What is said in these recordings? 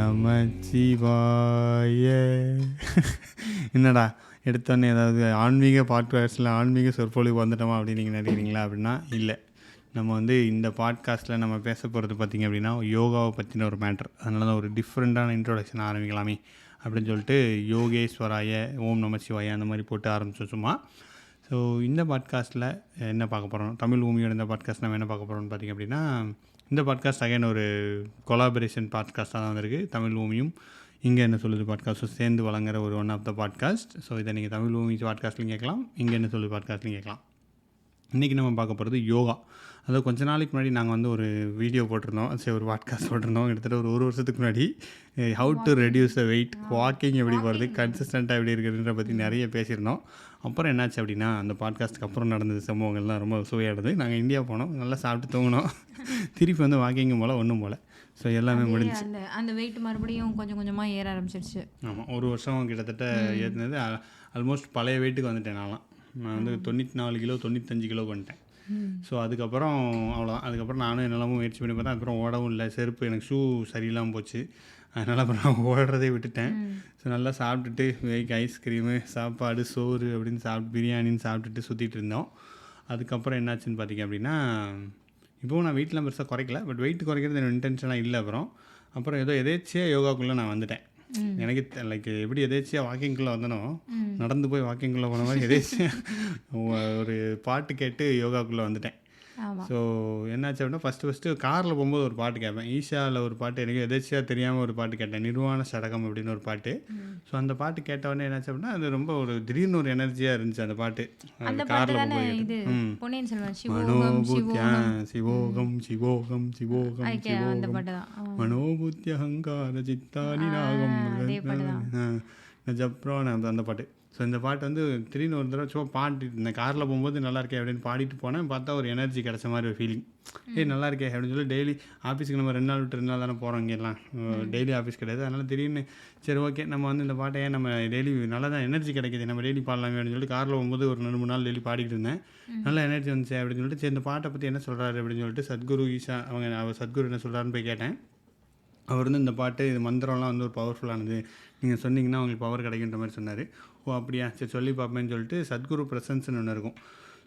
நமச்சிவாய. என்னடா எடுத்தோடனே ஏதாவது ஆன்மீக பாட்காஸ்ட்டில் ஆன்மீக சொற்பொழிவு வந்துட்டோமா அப்படின்னு நீங்கள் நினைக்கிறீங்களா? அப்படின்னா இல்லை. நம்ம வந்து இந்த பாட்காஸ்ட்டில் நம்ம பேச போகிறது பார்த்திங்க அப்படின்னா யோகாவை பற்றின ஒரு மேட்ரு. அதனால தான் ஒரு டிஃப்ரெண்ட்டான இன்ட்ரோடக்ஷன் ஆரம்பிக்கலாமே அப்படின்னு சொல்லிட்டு யோகேஸ்வராய, ஓம் நமச்சிவாய அந்த மாதிரி போட்டு ஆரம்பிச்சோம் சும்மா. ஸோ இந்த பாட்காஸ்ட்டில் என்ன பார்க்க போகிறோம், தமிழ் பூமியோட இந்த பாட்காஸ்ட் நம்ம என்ன பார்க்க போகிறோம்னு பார்த்திங்க அப்படின்னா, இந்த பாட்காஸ்ட் அகைன் ஒரு கொலாபரேஷன் பாட்காஸ்ட்டாக தான் வந்திருக்கு. தமிழ் பூமியும் இங்கே என்ன சொல்லுது பாட்காஸ்ட்டும் சேர்ந்து வழங்குற ஒரு one of the podcast. So இதை நீங்கள் தமிழ் பூமி பாட்காஸ்ட்லையும் கேட்கலாம், இங்கே என்ன சொல்லுது பாட்காஸ்ட்லையும் கேட்கலாம். இன்றைக்கி நம்ம பார்க்க போகிறது யோகா. அதாவது கொஞ்ச நாளைக்கு முன்னாடி நாங்கள் வந்து ஒரு வீடியோ போட்டிருந்தோம், சரி ஒரு பாட்காஸ்ட் போட்டிருந்தோம் கிட்டத்தட்ட ஒரு வருஷத்துக்கு முன்னாடி. How to reduce the weight, walking எப்படி போகிறது, கன்சிஸ்டண்ட்டாக எப்படி இருக்கிறதுன்ற பற்றி நிறைய பேசியிருந்தோம். அப்புறம் என்னாச்சு அப்படின்னா, அந்த பாட்காஸ்ட்டுக்கு அப்புறம் நடந்தது சம்பவங்கள்லாம் ரொம்ப சுவையாடுது. நாங்கள் இந்தியா போனோம், நல்லா சாப்பிட்டு தூங்கினோம், திருப்பி வந்து வாக்கிங்கும் போல் ஒன்றும் போல். ஸோ எல்லாமே முடிஞ்சு அந்த வெயிட் மறுபடியும் கொஞ்சம் கொஞ்சமாக ஏற ஆரம்பிச்சிருச்சு. ஆமாம், ஒரு வருஷம் கிட்டத்தட்ட ஏற்றினது. ஆல்மோஸ்ட் பழைய வெயிட்டுக்கு வந்துட்டேன். நான் வந்து 94 கிலோ 95 கிலோ வந்துட்டேன். ஸோ அதுக்கப்புறம் அவ்வளோதான். அதுக்கப்புறம் நானும் என்னெல்லாமும் முயற்சி பண்ணி பார்த்தேன். அதுக்கப்புறம் ஓடவும் இல்லை, செருப்பு எனக்கு ஷூ சரியில்லாமல் போச்சு. அதனால் அப்புறம் நான் ஓடுறதே விட்டுட்டேன். ஸோ நல்லா சாப்பிட்டுட்டு ஐஸ்கிரீமு, சாப்பாடு, சோறு அப்படின்னு பிரியாணின்னு சாப்பிட்டுட்டு சுற்றிட்டு இருந்தோம். அதுக்கப்புறம் என்னாச்சுன்னு பார்த்திங்க அப்படின்னா, இப்போவும் நான் வீட்டில் பெருசாக குறைக்கல, பட் வெயிட் குறைக்கிறது எனக்கு இன்டென்ஷனாக இல்லை. அப்புறம் ஏதோ எதேச்சியாக யோகாக்குள்ளே நான் வந்துட்டேன். எனக்கு லைக் எப்படி எதேச்சியாக வாக்கிங்குள்ளே வந்தனோ, நடந்து போய் வாக்கிங்குள்ளே போன மாதிரி எதேச்சியாக ஒரு பாட்டு கேட்டு யோகாக்குள்ளே வந்துட்டேன். ஸோ என்னாச்சு அப்படின்னா, ஃபஸ்ட்டு காரில் போகும்போது ஒரு பாட்டு கேட்பேன். ஈஷாவில் ஒரு பாட்டு எனக்கு எதேச்சியாக தெரியாமல் ஒரு பாட்டு கேட்டேன், நிர்வாண சடகம் அப்படின்னு ஒரு பாட்டு. ஸோ அந்த பாட்டு கேட்டவுடனே என்னாச்சு அப்படின்னா, அது ரொம்ப ஒரு திடீர்னு ஒரு எனர்ஜியாக இருந்துச்சு அந்த பாட்டு. காரில் போகும்போது மனோபுத்தியா சிவோகம் சிவோகம் சிவோகம் சிவோகம் மனோபுத்தி அகங்கார சித்தானி ராகம் ஜப்ரான் அந்த பாட்டு. ஸோ இந்த பாட்டு வந்து திடீர்னு ஒரு தடவை சும்மா பாடிட்டு இந்த காரில் போகும்போது நல்லா இருக்கே அப்படின்னு பாடிட்டு போனேன். பார்த்தா ஒரு எனர்ஜி கிடச்ச மாதிரி ஒரு ஃபீலிங். நல்லா இருக்கே அப்படின்னு சொல்லி டெய்லி ஆஃபீஸுக்கு நம்ம 2 நாள் விட்டு 2 நாள் தானே போகிறோம், இங்கெல்லாம் டெய்லி ஆஃபீஸ் கிடையாது. அதனால் திடீர்னு சரி ஓகே நம்ம வந்து இந்த பாட்டை ஏன் நம்ம டெய்லி நல்லா தான் எனர்ஜி கிடைக்கிது, நம்ம டெய்லி பாடலாமே அப்படின்னு சொல்லிட்டு காரில் போகும்போது ஒரு 2-3 நாள் டெய்லி பாடிக்கிட்டு இருந்தேன். நல்லா எனர்ஜி வந்துச்சு அப்படின்னு சொல்லிட்டு சரி இந்த பாட்டை பற்றி என்ன சொல்கிறாரு அப்படின்னு சொல்லிட்டு சத்குரு ஈஷா அவர் சத்குரு என்ன சொல்கிறாருன்னு போய் கேட்டேன். அவர் வந்து இந்த பாட்டு இது மந்திரம்லாம் வந்து ஒரு பவர்ஃபுல்லானது, நீங்கள் சொன்னீங்கன்னா உங்களுக்கு பவர் கிடைக்குன்ற மாதிரி சொன்னார். ஓ அப்படியா, சரி சொல்லி பார்ப்பேன்னு சொல்லிட்டு சத்குரு ப்ரெசன்ஸ்னு ஒன்று இருக்கும்.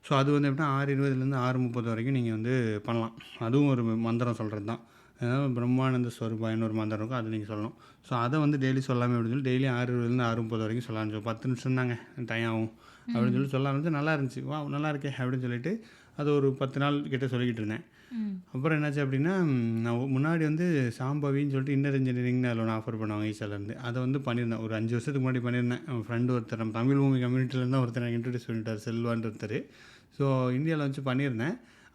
ஸோ அது வந்து எப்படின்னா 6:20 6:30 வரைக்கும் நீங்கள் வந்து பண்ணலாம். அதுவும் ஒரு மந்திரம் சொல்கிறது தான். அதாவது பிரம்மானந்த ஸ்வரூபாயன்னு ஒரு மந்திரம் இருக்கும், அது நீங்கள் சொல்லணும். ஸோ அதை வந்து டெய்லி சொல்லாமல் அப்படின்னு சொல்லி டெய்லி 6:20 6:30 வரைக்கும் சொல்ல ஆரம்பிச்சோம். 10 நிமிஷம் தாங்க டைம் ஆகும் அப்படின்னு சொல்லி சொல்ல ஆரம்பிச்சு. நல்லா இருந்துச்சு, வா நல்லா இருக்கே அப்படின்னு சொல்லிட்டு அது ஒரு 10 நாள் கிட்டே சொல்லிக்கிட்டு இருந்தேன். அப்புறம் என்னாச்சு அப்படின்னா, நான் முன்னாடி வந்து சாம்பவின்னு சொல்லிட்டு இன்னர் இன்ஜினியரிங்னு அதில் ஒன்று ஆஃபர் பண்ணுவாங்க ஈஷாலேருந்து. அதை வந்து பண்ணியிருந்தேன், ஒரு 5 வருஷத்துக்கு முன்னாடி பண்ணியிருந்தேன். என் ஃப்ரெண்டு ஒருத்தர் நம்ம தமிழ் பூமி கம்யூனிட்டிலேருந்து தான் ஒருத்தர் எனக்கு இன்ட்ரடியூஸ் பண்ணிட்டார், செல்வான்னு ஒருத்தர். ஸோ இந்தியாவில் வச்சு பண்ணியிருந்தேன்.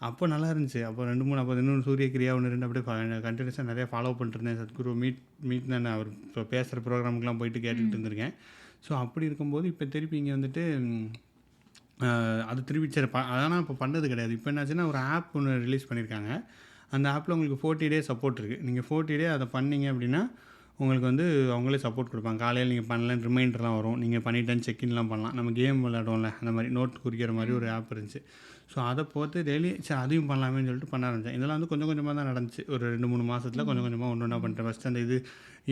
அப்போ நல்லா இருந்துச்சு. அப்போ 2-3 அப்போ இன்னொன்று சூரிய கிரியா 1-2 அப்படியே கண்டினியூஸாக நிறையா ஃபாலோ பண்ணிட்டுருந்தேன். சத்குரு மீட் நான் அவர் இப்போ பேசுகிற ப்ரோக்ராமுக்கெலாம் போயிட்டு கேட்டுக்கிட்டு இருந்திருக்கேன். ஸோ அப்படி இருக்கும்போது இப்போ திருப்பி இங்கே வந்துட்டு அது திருப்பி சரி அதனால் இப்போ பண்ணது கிடையாது. இப்போ என்னாச்சுன்னா ஒரு ஆப் ஒன்று ரிலீஸ் பண்ணியிருக்காங்க. அந்த ஆப்பில் உங்களுக்கு 40 டே சப்போர்ட் இருக்குது. நீங்கள் 40 டே அதை பண்ணிங்க அப்படின்னா உங்களுக்கு வந்து அவங்களே சப்போர்ட் கொடுப்பாங்க. காலையில் நீங்கள் பண்ணலன்னு ரிமைண்டர்லாம் வரும், நீங்கள் பண்ணிட்டேன்னு செக்இன்லாம் பண்ணலாம். நம்ம கேம் விளையாடுவோம்ல அந்த மாதிரி நோட் குறிக்கிற மாதிரி ஒரு ஆப் இருந்துச்சு. ஸோ அதை போட்டு டெய்லி சரி அதையும் பண்ணலாமேன்னு சொல்லிட்டு பண்ண ஆரம்பித்தேன். இதெல்லாம் வந்து கொஞ்சம் கொஞ்சமாக தான் நடந்துச்சு. ஒரு 2-3 மாதத்தில் கொஞ்சம் கொஞ்சமாக ஒன்று பண்ணிட்டேன். ஃபஸ்ட்டு அந்த இது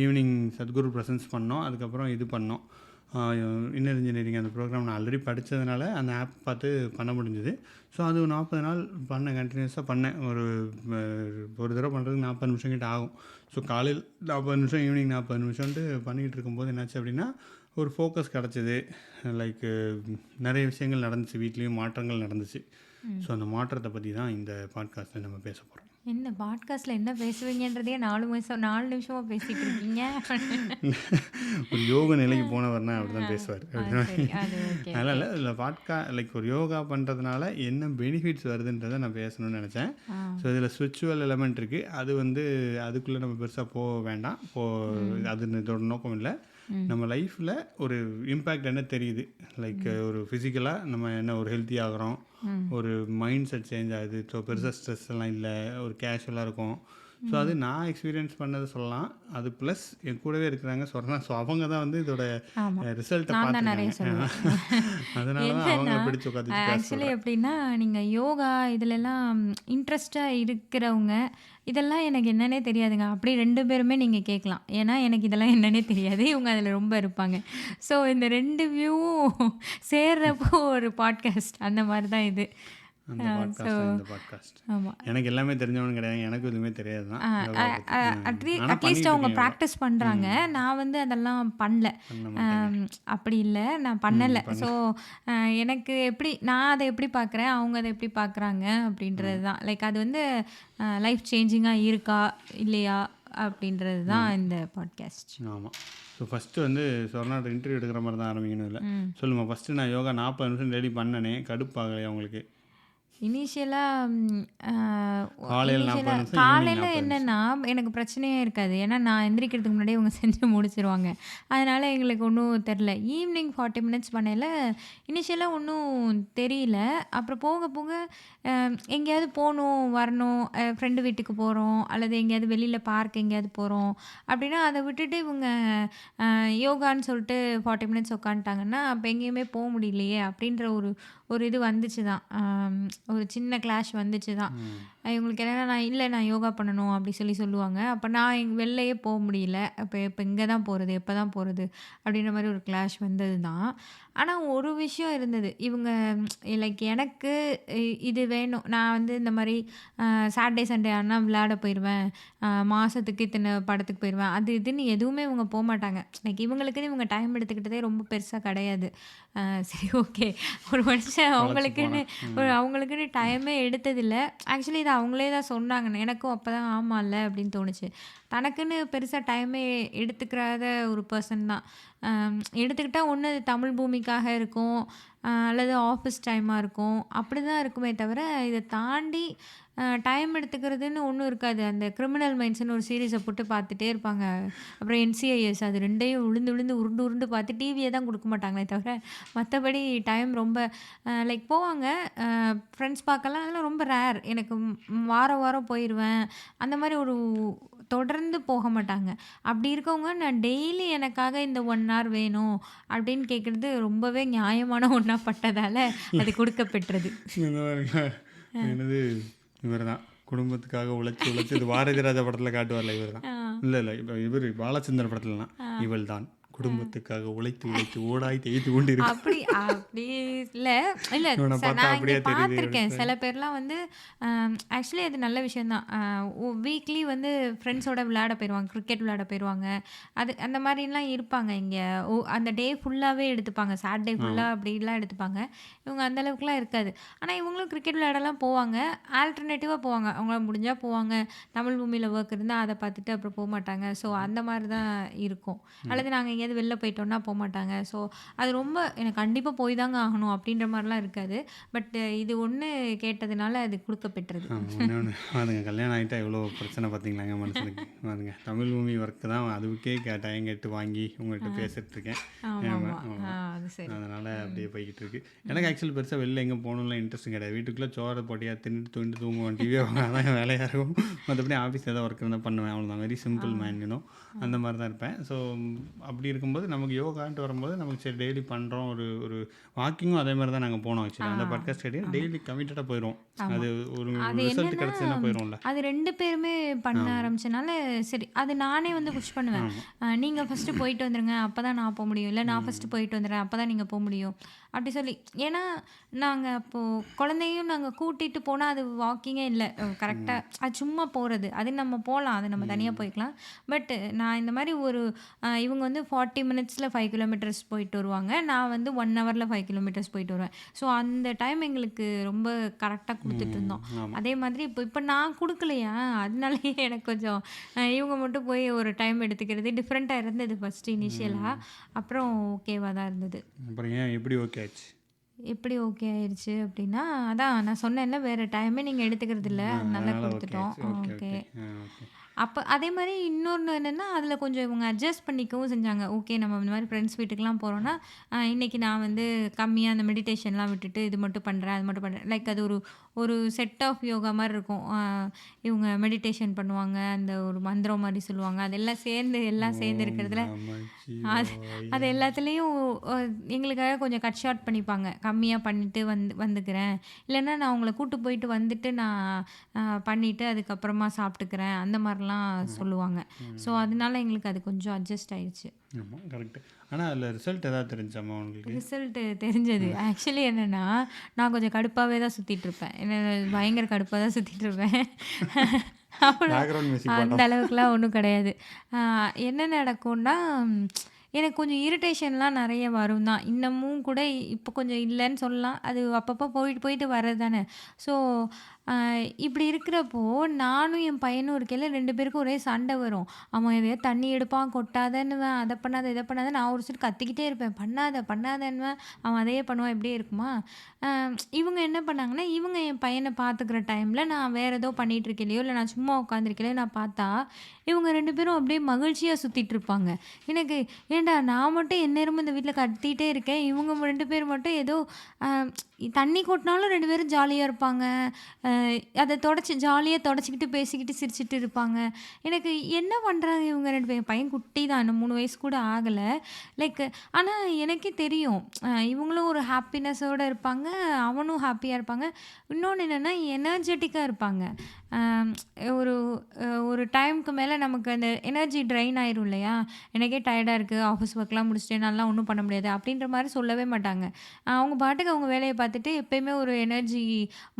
ஈவினிங் சத்குரு ப்ரெசன்ஸ் பண்ணோம், அதுக்கப்புறம் இது பண்ணோம் இன்னர் இன்ஜினியரிங். அந்த ப்ரோக்ராம் நான் ஆல்ரெடி படித்ததுனால அந்த ஆப் பார்த்து பண்ண முடிஞ்சுது. ஸோ அது 40 நாள் பண்ணேன், கண்டினியூஸாக பண்ணேன். ஒரு தடவை பண்ணுறதுக்கு 40 நிமிஷம் கிட்ட ஆகும். ஸோ காலையில் 40 நிமிஷம், ஈவினிங் 40 நிமிஷம்ட்டு பண்ணிக்கிட்டு இருக்கும்போது என்னாச்சு அப்படின்னா ஒரு ஃபோக்கஸ் கிடச்சிது. லைக் நிறைய விஷயங்கள் நடந்துச்சு, வீட்லேயும் மாற்றங்கள் நடந்துச்சு. ஸோ அந்த மாற்றத்தை பற்றி தான் இந்த பாட்காஸ்ட்டில் நம்ம பேச போகிறோம். என்ன பாட்காஸ்ட்டில் என்ன பேசுவீங்கன்றதே 4 நிமிஷமாக பேசிகிட்டு இருக்கீங்க. ஒரு யோக நிலைக்கு போனவர்னா அப்படி தான் பேசுவார். அதனால் இதில் லைக் ஒரு யோகா பண்ணுறதுனால என்ன பெனிஃபிட்ஸ் வருதுன்றதை நான் பேசணும்னு நினச்சேன். ஸோ இதில் ஸ்பிரிச்சுவல் எலமெண்ட் இருக்குது. அது வந்து அதுக்குள்ளே நம்ம பெருசாக போக வேண்டாம், அது இதோட நோக்கம் இல்லை. நம்ம லைஃப்பில் ஒரு இம்பேக்ட் என்ன தெரியுது, லைக் ஒரு ஃபிசிக்கலாக நம்ம என்ன ஒரு ஹெல்த்தி ஆகிறோம், ஒரு மைண்ட் செட் சேஞ்ச் ஆகுது. ஸோ பெருசாக ஸ்ட்ரெஸ் எல்லாம் இல்லை, ஒரு கேஷுவலாக இருக்கும். ஸோ அது நான் எக்ஸ்பீரியன்ஸ் பண்ணது சொல்லலாம். அது ப்ளஸ் என் கூடவே இருக்கிறாங்க சொன்னா. ஸோ அவங்க தான் வந்து இதோட ஆமா. ரிசல்ட்டை நான் தான் நிறைய பார்த்துருக்காங்க. சொல்லுவேன். அதனால தான் என்னன்னா அவங்கள பிடிச்சி உட்காந்து பேச ஆக்சுவலி சொல்கிறேன். எப்படின்னா, நீங்க யோகா இதுலலாம் இன்ட்ரெஸ்ட்டா இருக்கிறவங்க, இதெல்லாம் எனக்கு என்னன்னே தெரியாதுங்க. அப்படி 2 பேருமே நீங்க கேட்கலாம். ஏன்னா, எனக்கு இதெல்லாம் என்னன்னே தெரியாது. இவங்க அதில ரொம்ப இருப்பாங்க. ஸோ இந்த 2 வியூவும் சேர்றப்போ ஒரு பாட்காஸ்ட் அந்த மாரி தான் இது. அந்த ஸோ பாட்காஸ்ட் தான் இந்த பாட்காஸ்ட். ஆமா. எனக்கு எல்லாமே தெரிஞ்சவனு கிடையாது. எனக்கு எதுவுமே தெரியாது தான் யோகா பற்றி. ஆனால் அட்லீஸ்ட் பண்ணிட்டு அவங்க இருக்கேன் யோகா. ப்ராக்டிஸ் பண்றாங்க. நான் வந்து அதெல்லாம் பண்ணல. பண்ண மாட்டேங்க. அப்படி இல்ல. நான் பண்ணல. ஸோ எனக்கு எப்படி நான் அதை எப்படி பார்க்குறேன், அவங்க அதை எப்படி பார்க்குறாங்க அப்படின்றது தான். லைக் அது வந்து லைஃப் சேஞ்சிங்கா இருக்கா, இல்லையா அப்படின்றது தான் இந்த பாட்காஸ்ட். ஆமாம். ஸோ ஃபஸ்ட்டு வந்து சொர்ணாட்ட இன்டர்வியூ எடுக்கிற மாதிரி தான் ஆரம்பிக்கணும் இல்லை. ம். சொல்லுமா ஃபஸ்ட்டு நான் யோகா 40 நிமிஷம் டெய்லி பண்ணனே கடுப்பாகலையா உங்களுக்கு? இனிஷியலா காலையில் 40 நிமிஷம், ஈவினிங் காலையில் 40 நிமிஷம். என்னன்னா எனக்கு பிரச்சனையே இருக்காது. ஏன்னா நான் எந்திரிக்கிறதுக்கு முன்னாடியே இவங்க செஞ்சு முடிச்சிருவாங்க. அதனால எங்களுக்கு ஒன்றும் தெரில. ஈவினிங் 40 மினிட்ஸ் பண்ணையில் இனிஷியலாக ஒன்றும் தெரியல. அப்புறம் போக போக எங்கேயாவது போகணும் வரணும், ஃப்ரெண்டு வீட்டுக்கு போகிறோம் அல்லது எங்கேயாவது வெளியில் பார்க் எங்கேயாவது போகிறோம் அப்படின்னா அதை விட்டுட்டு இவங்க யோகான்னு சொல்லிட்டு 40 மினிட்ஸ் உட்காந்துட்டாங்கன்னா அப்போ எங்கேயுமே போக முடியலையே அப்படின்ற ஒரு ஒரு இது வந்துச்சு தான். ஒரு சின்ன கிளாஷ் வந்துச்சு தான். இவங்களுக்கு என்னென்னா நான் யோகா பண்ணணும் அப்படி சொல்லுவாங்க. அப்போ நான் வெளிலையே போக முடியல. இப்போ இங்கே தான் போகிறது, எப்போ தான் போகிறது அப்படின்ற மாதிரி ஒரு கிளாஷ் வந்தது தான். ஆனால் ஒரு விஷயம் இருந்தது. இவங்க லைக் எனக்கு இது வேணும். நான் வந்து இந்த மாதிரி சாட்டர்டே சண்டே ஆனால் விளையாட போயிடுவேன், மாதத்துக்கு இத்தனை படத்துக்கு போயிடுவேன், அது இதுன்னு எதுவுமே இவங்க போக மாட்டாங்க. லைக் இவங்களுக்குன்னு இவங்க டைம் எடுத்துக்கிட்டதே ரொம்ப பெருசாக கிடையாது. சரி ஓகே, ஒரு மனுஷன் அவங்களுக்குன்னு டைமே எடுத்ததில்லை. ஆக்சுவலி இது அவங்களே தான் சொன்னாங்க. எனக்கும் அப்போ தான் ஆமாம்ல அப்படின்னு தோணுச்சு. தனக்குன்னு பெருசாக டைமே எடுத்துக்கிறாத ஒரு பர்சன் தான். எடுத்துக்கிட்டால் ஒன்று தமிழ் பூமிக்காக இருக்கும், அல்லது ஆஃபீஸ் டைமாக இருக்கும், அப்படி தான் இருக்குமே தவிர இதை தாண்டி டைம் எடுத்துக்கிறதுன்னு ஒன்றும் இருக்காது. அந்த கிரிமினல் மைண்ட்ஸ்னு ஒரு சீரீஸை போட்டு பார்த்துட்டே இருப்பாங்க. அப்புறம் என்சிஐஎஸ், அது 2யும் உருண்டு உருண்டு பார்த்து டிவியை தான் கொடுக்க மாட்டாங்களே தவிர மற்றபடி டைம் ரொம்ப லைக் போவாங்க. ஃப்ரெண்ட்ஸ் பார்க்கலாம், அதெல்லாம் ரொம்ப ரேர். எனக்கு வாரம் வாரம் போயிடுவேன். அந்த மாதிரி ஒரு தொடர்ந்து போக மாட்டாங்க. அப்படி இருக்கவங்க நான் டெய்லி எனக்காக இந்த 1 hour வேணும் அப்படின்னு கேட்குறது ரொம்பவே நியாயமான ஒன்றா பட்டதால் அது கொடுக்கப்பெற்றது. என்னது இவர் தான் குடும்பத்துக்காக உழைச்சி இது பாரதி ராஜா படத்தில் காட்டுவார்ல இவர் தான். இல்லை இப்போ இவர் பாலச்சந்திரன் படத்துலலாம் இவள் தான் குடும்பத்துக்காக உழைத்து ஓடாய் தேய்த்து கொண்டு இருக்கு. அப்படி இல்லை நான் இங்கே பார்த்துருக்கேன். சில பேர்லாம் வந்து ஆக்சுவலி அது நல்ல விஷயந்தான். வீக்லி வந்து ஃப்ரெண்ட்ஸோட விளையாட போயிடுவாங்க, கிரிக்கெட் விளையாட போயிடுவாங்க. அது அந்த மாதிரிலாம் இருப்பாங்க. இங்கே அந்த டே ஃபுல்லாகவே எடுத்துப்பாங்க, சாட்டர்டே ஃபுல்லாக அப்படிலாம் எடுத்துப்பாங்க. இவங்க அந்தளவுக்குலாம் இருக்காது. ஆனால் இவங்களும் கிரிக்கெட் விளையாடலாம் போவாங்க, ஆல்டர்னேட்டிவாக போவாங்க. அவங்களால முடிஞ்சால் போவாங்க, தமிழ் பூமியில் ஒர்க் இருந்தால் அதை பார்த்துட்டு அப்புறம் போக மாட்டாங்க. ஸோ அந்த மாதிரி தான் இருக்கும். அல்லது நாங்கள் எங்கேயாவது வெளில போயிட்டோன்னா போக மாட்டாங்க. ஸோ அது ரொம்ப எனக்கு கண்டிப்பாக போய் தாங்க ஆகணும் அப்படின்ற மாதிரிலாம் இருக்காது. பட் இது ஒன்று கேட்டதுனால அது கொடுக்கப்பெற்றது. ஒன்று அதுங்க கல்யாணம் ஆகிட்டா எவ்வளோ பிரச்சனை பார்த்தீங்களாங்க மனுஷனுக்கு. அதுங்க தமிழ் பூமி ஒர்க்கு தான் அதுக்கே டைம் கேட்டு வாங்கி உங்கள்கிட்ட பேசிகிட்டு இருக்கேன். அதனால் அப்படியே போய்கிட்டு இருக்கு. எனக்கு ஆக்சுவலி பெருசாக வெளில எங்கே போகணும்லாம் இன்ட்ரெஸ்ட் கிடையாது. வீட்டுக்குள்ளே சோறை போட்டியாக தின்னுட்டு தூங்குவேன், டிவியே வாங்க, அதான் வேலையாக இருக்கும். மற்றபடி ஆஃபீஸ் ஏதாவது ஒர்க் இருந்தால் பண்ணுவேன், அவ்வளோதான். வெரி சிம்பிள் மேன் அந்த மாதிரி தான் இருப்பேன். ஸோ அப்படி இருக்கும்போது நமக்கு யோகான்ட்டு வரும்போது நமக்கு சரி டெய்லி பண்ணுறோம். ஒரு வாக்கிங்கும் அதே மாதிரி தான் நாங்கள் போனோம். ஆக்சுவலி அந்த பாட்காஸ்ட் கிடையாது, டெய்லி கமிட்டடாக போயிடுவோம். அது ஒரு ரிசல்ட் கிடச்சுன்னா போயிடும்ல. அது 2 பேருமே பண்ண ஆரம்பிச்சனால சரி அது நானே வந்து புஷ் பண்ணுவேன். நீங்கள் ஃபஸ்ட்டு போயிட்டு வந்துடுங்க, அப்போ தான் நான் போக முடியும், இல்லை நான் ஃபஸ்ட்டு போயிட்டு வந்துடுறேன், அப்போ தான் நீங்கள் போக முடியும் அப்படி சொல்லி. ஏன்னா நாங்கள் அப்போது குழந்தையும் நாங்கள் கூட்டிகிட்டு போனால் அது வாக்கிங்கே இல்லை, கரெக்டாக அது சும்மா போகிறது. அது நம்ம போகலாம், அது நம்ம தனியாக போய்க்கலாம். பட் நான் இந்த மாதிரி இவங்க வந்து 40 மினிட்ஸில் 5 கிலோமீட்டர்ஸ் போயிட்டு வருவாங்க, நான் வந்து 1 ஹவரில் 5 கிலோமீட்டர்ஸ் போயிட்டு வருவேன். ஸோ அந்த டைம் எங்களுக்கு ரொம்ப கரெக்டாக கொடுத்துட்டு இருந்தோம். அதே மாதிரி இப்போ நான் கொடுக்கலையா, அதனாலேயே எனக்கு கொஞ்சம் இவங்க மட்டும் போய் ஒரு டைம் எடுத்துக்கிறது டிஃப்ரெண்ட்டாக இருந்தது ஃபஸ்ட்டு இனிஷியலாக. அப்புறம் ஓகேவாக தான் இருந்தது. அப்புறம் ஏன் எப்படி ஓகே ஆச்சு? எப்படி ஓகே ஆயிடுச்சு அப்படின்னா, அதான் நான் சொன்னேன்ல வேறு டைமே நீங்கள் எடுத்துக்கிறது இல்லை, அதனால கொடுத்துட்டோம். ஓகே அப்ப அதே மாரி இன்னொன்னு என்னன்னா, அதில கொஞ்சம் இவங்க அட்ஜஸ்ட் பண்ணிக்கவும் செஞ்சாங்க. ஓகே நம்ம இந்த மாரி ஃப்ரெண்ட்ஸ் வீட்டுக்குலாம் போறோம்னா, இன்னைக்கு நான் வந்து கம்மியா அந்த மெடிடேஷன்லாம் விட்டுட்டு இது மட்டும் பண்றேன், அது மட்டும் பண்றேன். லைக் அது ஒரு ஒரு செட் ஆஃப் யோகா மாரி இருக்கும். இவங்க மெடிடேஷன் பண்ணுவாங்க. அந்த ஒரு மந்திரம் மாரி சொல்லுவாங்க. அதெல்லாம் சேர்ந்து எல்லாம் சேர்ந்து ஓம் இருக்கிறதுல அது நமச்சிவாய. அது எல்லாத்துலயும் அ எங்களுக்காக கொஞ்சம் கட் ஷார்ட் பண்ணிப்பாங்க. கம்மியா பண்ணிட்டு வந்துக்கிறேன். இல்லன்னா நான் உங்கள கூட்டு போயிட்டு வந்துட்டு நான் பண்ணிட்டு அதுக்கப்புறமா சாப்பிட்டுக்கிறேன். அந்த மாரிலாம் ஆமா. சொல்லுவாங்க. ஸோ, ம். அதனால எங்களுக்கு அது கொஞ்சம் அட்ஜஸ்ட் ஆயிடுச்சு. ஆமா. கரெக்ட்டு. ஆனா அதில ரிசல்ட் ஏதாவது தெரிஞ்சாம்மா உங்களுக்கு? ரிசல்ட் தெரிஞ்சது. ஆக்சுவலி என்னன்னா, நான் கொஞ்சம் கடுப்பாவே தான் சுத்திட்டு இருப்பேன். பயங்கர கடுப்பா தான் சுத்திட்டு இருப்பேன். அவ்வளோ பேக்கிரவுண்ட் மியூசிக் அந்த பாட்டம். அளவுக்குலாம் ஒண்ணும் கிடையாது. அ என்ன நடக்கும்னா, எனக்கு கொஞ்சம் இரிட்டேஷன்லாம் நெறைய வரும் தான். இன்னமும் கூட இப்போ கொஞ்சம் இல்லன்னு சொல்லலாம். அது அப்பப்போ போயிட்டு போயிட்டு வர்றது தானே. ஸோ, அ இப்படி இருக்கிறப்போ, நானும் என் பையனும் இருக்கையில 2 பேருக்கும் ஒரே சண்டை வரும். அவன் எதையாவது தண்ணி எடுப்பான், கொட்டாதன்னுவேன். அத பண்ணாத, இத பண்ணாத. நான் ஒரு சைடு கத்திக்கிட்டே இருப்பேன். பண்ணாத, பண்ணாதன்னுவேன். அவன் அதையே பண்ணுவான். இப்படியே இருக்குமா? அ இவங்க என்ன பண்ணாங்கன்னா, இவங்க என் பையன பார்த்துக்கிற டைம்ல நான் வேற ஏதோ பண்ணிட்டு இருக்கையிலயோ, இல்ல நான் சும்மா உட்காந்துருக்கையிலயோ நான் பார்த்தா, இவங்க 2 பேரும் அப்படியே மகிழ்ச்சியா சுத்திட்டு இருப்பாங்க. எனக்கு ஏன்டா நான் மட்டும் எந்நேரமும் இந்த வீட்ல கத்திட்டே இருக்கேன். இவங்க 2 பேர் மட்டும் ஏதோ அ தண்ணி கொட்டினாலும் 2 பேரும் ஜாலியா இருப்பாங்க. அத ஜாலியா தொடச்சுக்கிட்டு, பேசிக்கிட்டு, சிரிச்சுட்டு இருப்பாங்க. எனக்கு என்ன பண்றாங்க இவங்க 2 பேரும்? என் பையன் குட்டி தான். இன்னும் 3 வயசு கூட ஆகல. லைக் ஆனா எனக்கே தெரியும். இவங்களும் ஒரு ஹாப்பினஸோட இருப்பாங்க. அவனும் ஹாப்பியா இருப்பாங்க. இன்னொன்னு என்னன்னா, எனர்ஜெட்டிக்கா இருப்பாங்க. அம் ஒரு ஒரு டைம்க்கு மேல நமக்கு அந்த எனர்ஜி ட்ரெயின் ஆயிரும் இல்லையா? எனக்கே டயர்டா இருக்கு. ஆஃபீஸ் ஒர்க்லாம் முடிச்சுட்டு என்னாலலாம் ஒண்ணும் பண்ண முடியாது. அப்படின்ற மாரி சொல்லவே மாட்டாங்க. அவங்க பாட்டுக்கு அவங்க வேலைய பார்த்துட்டு எப்பயுமே ஒரு எனர்ஜி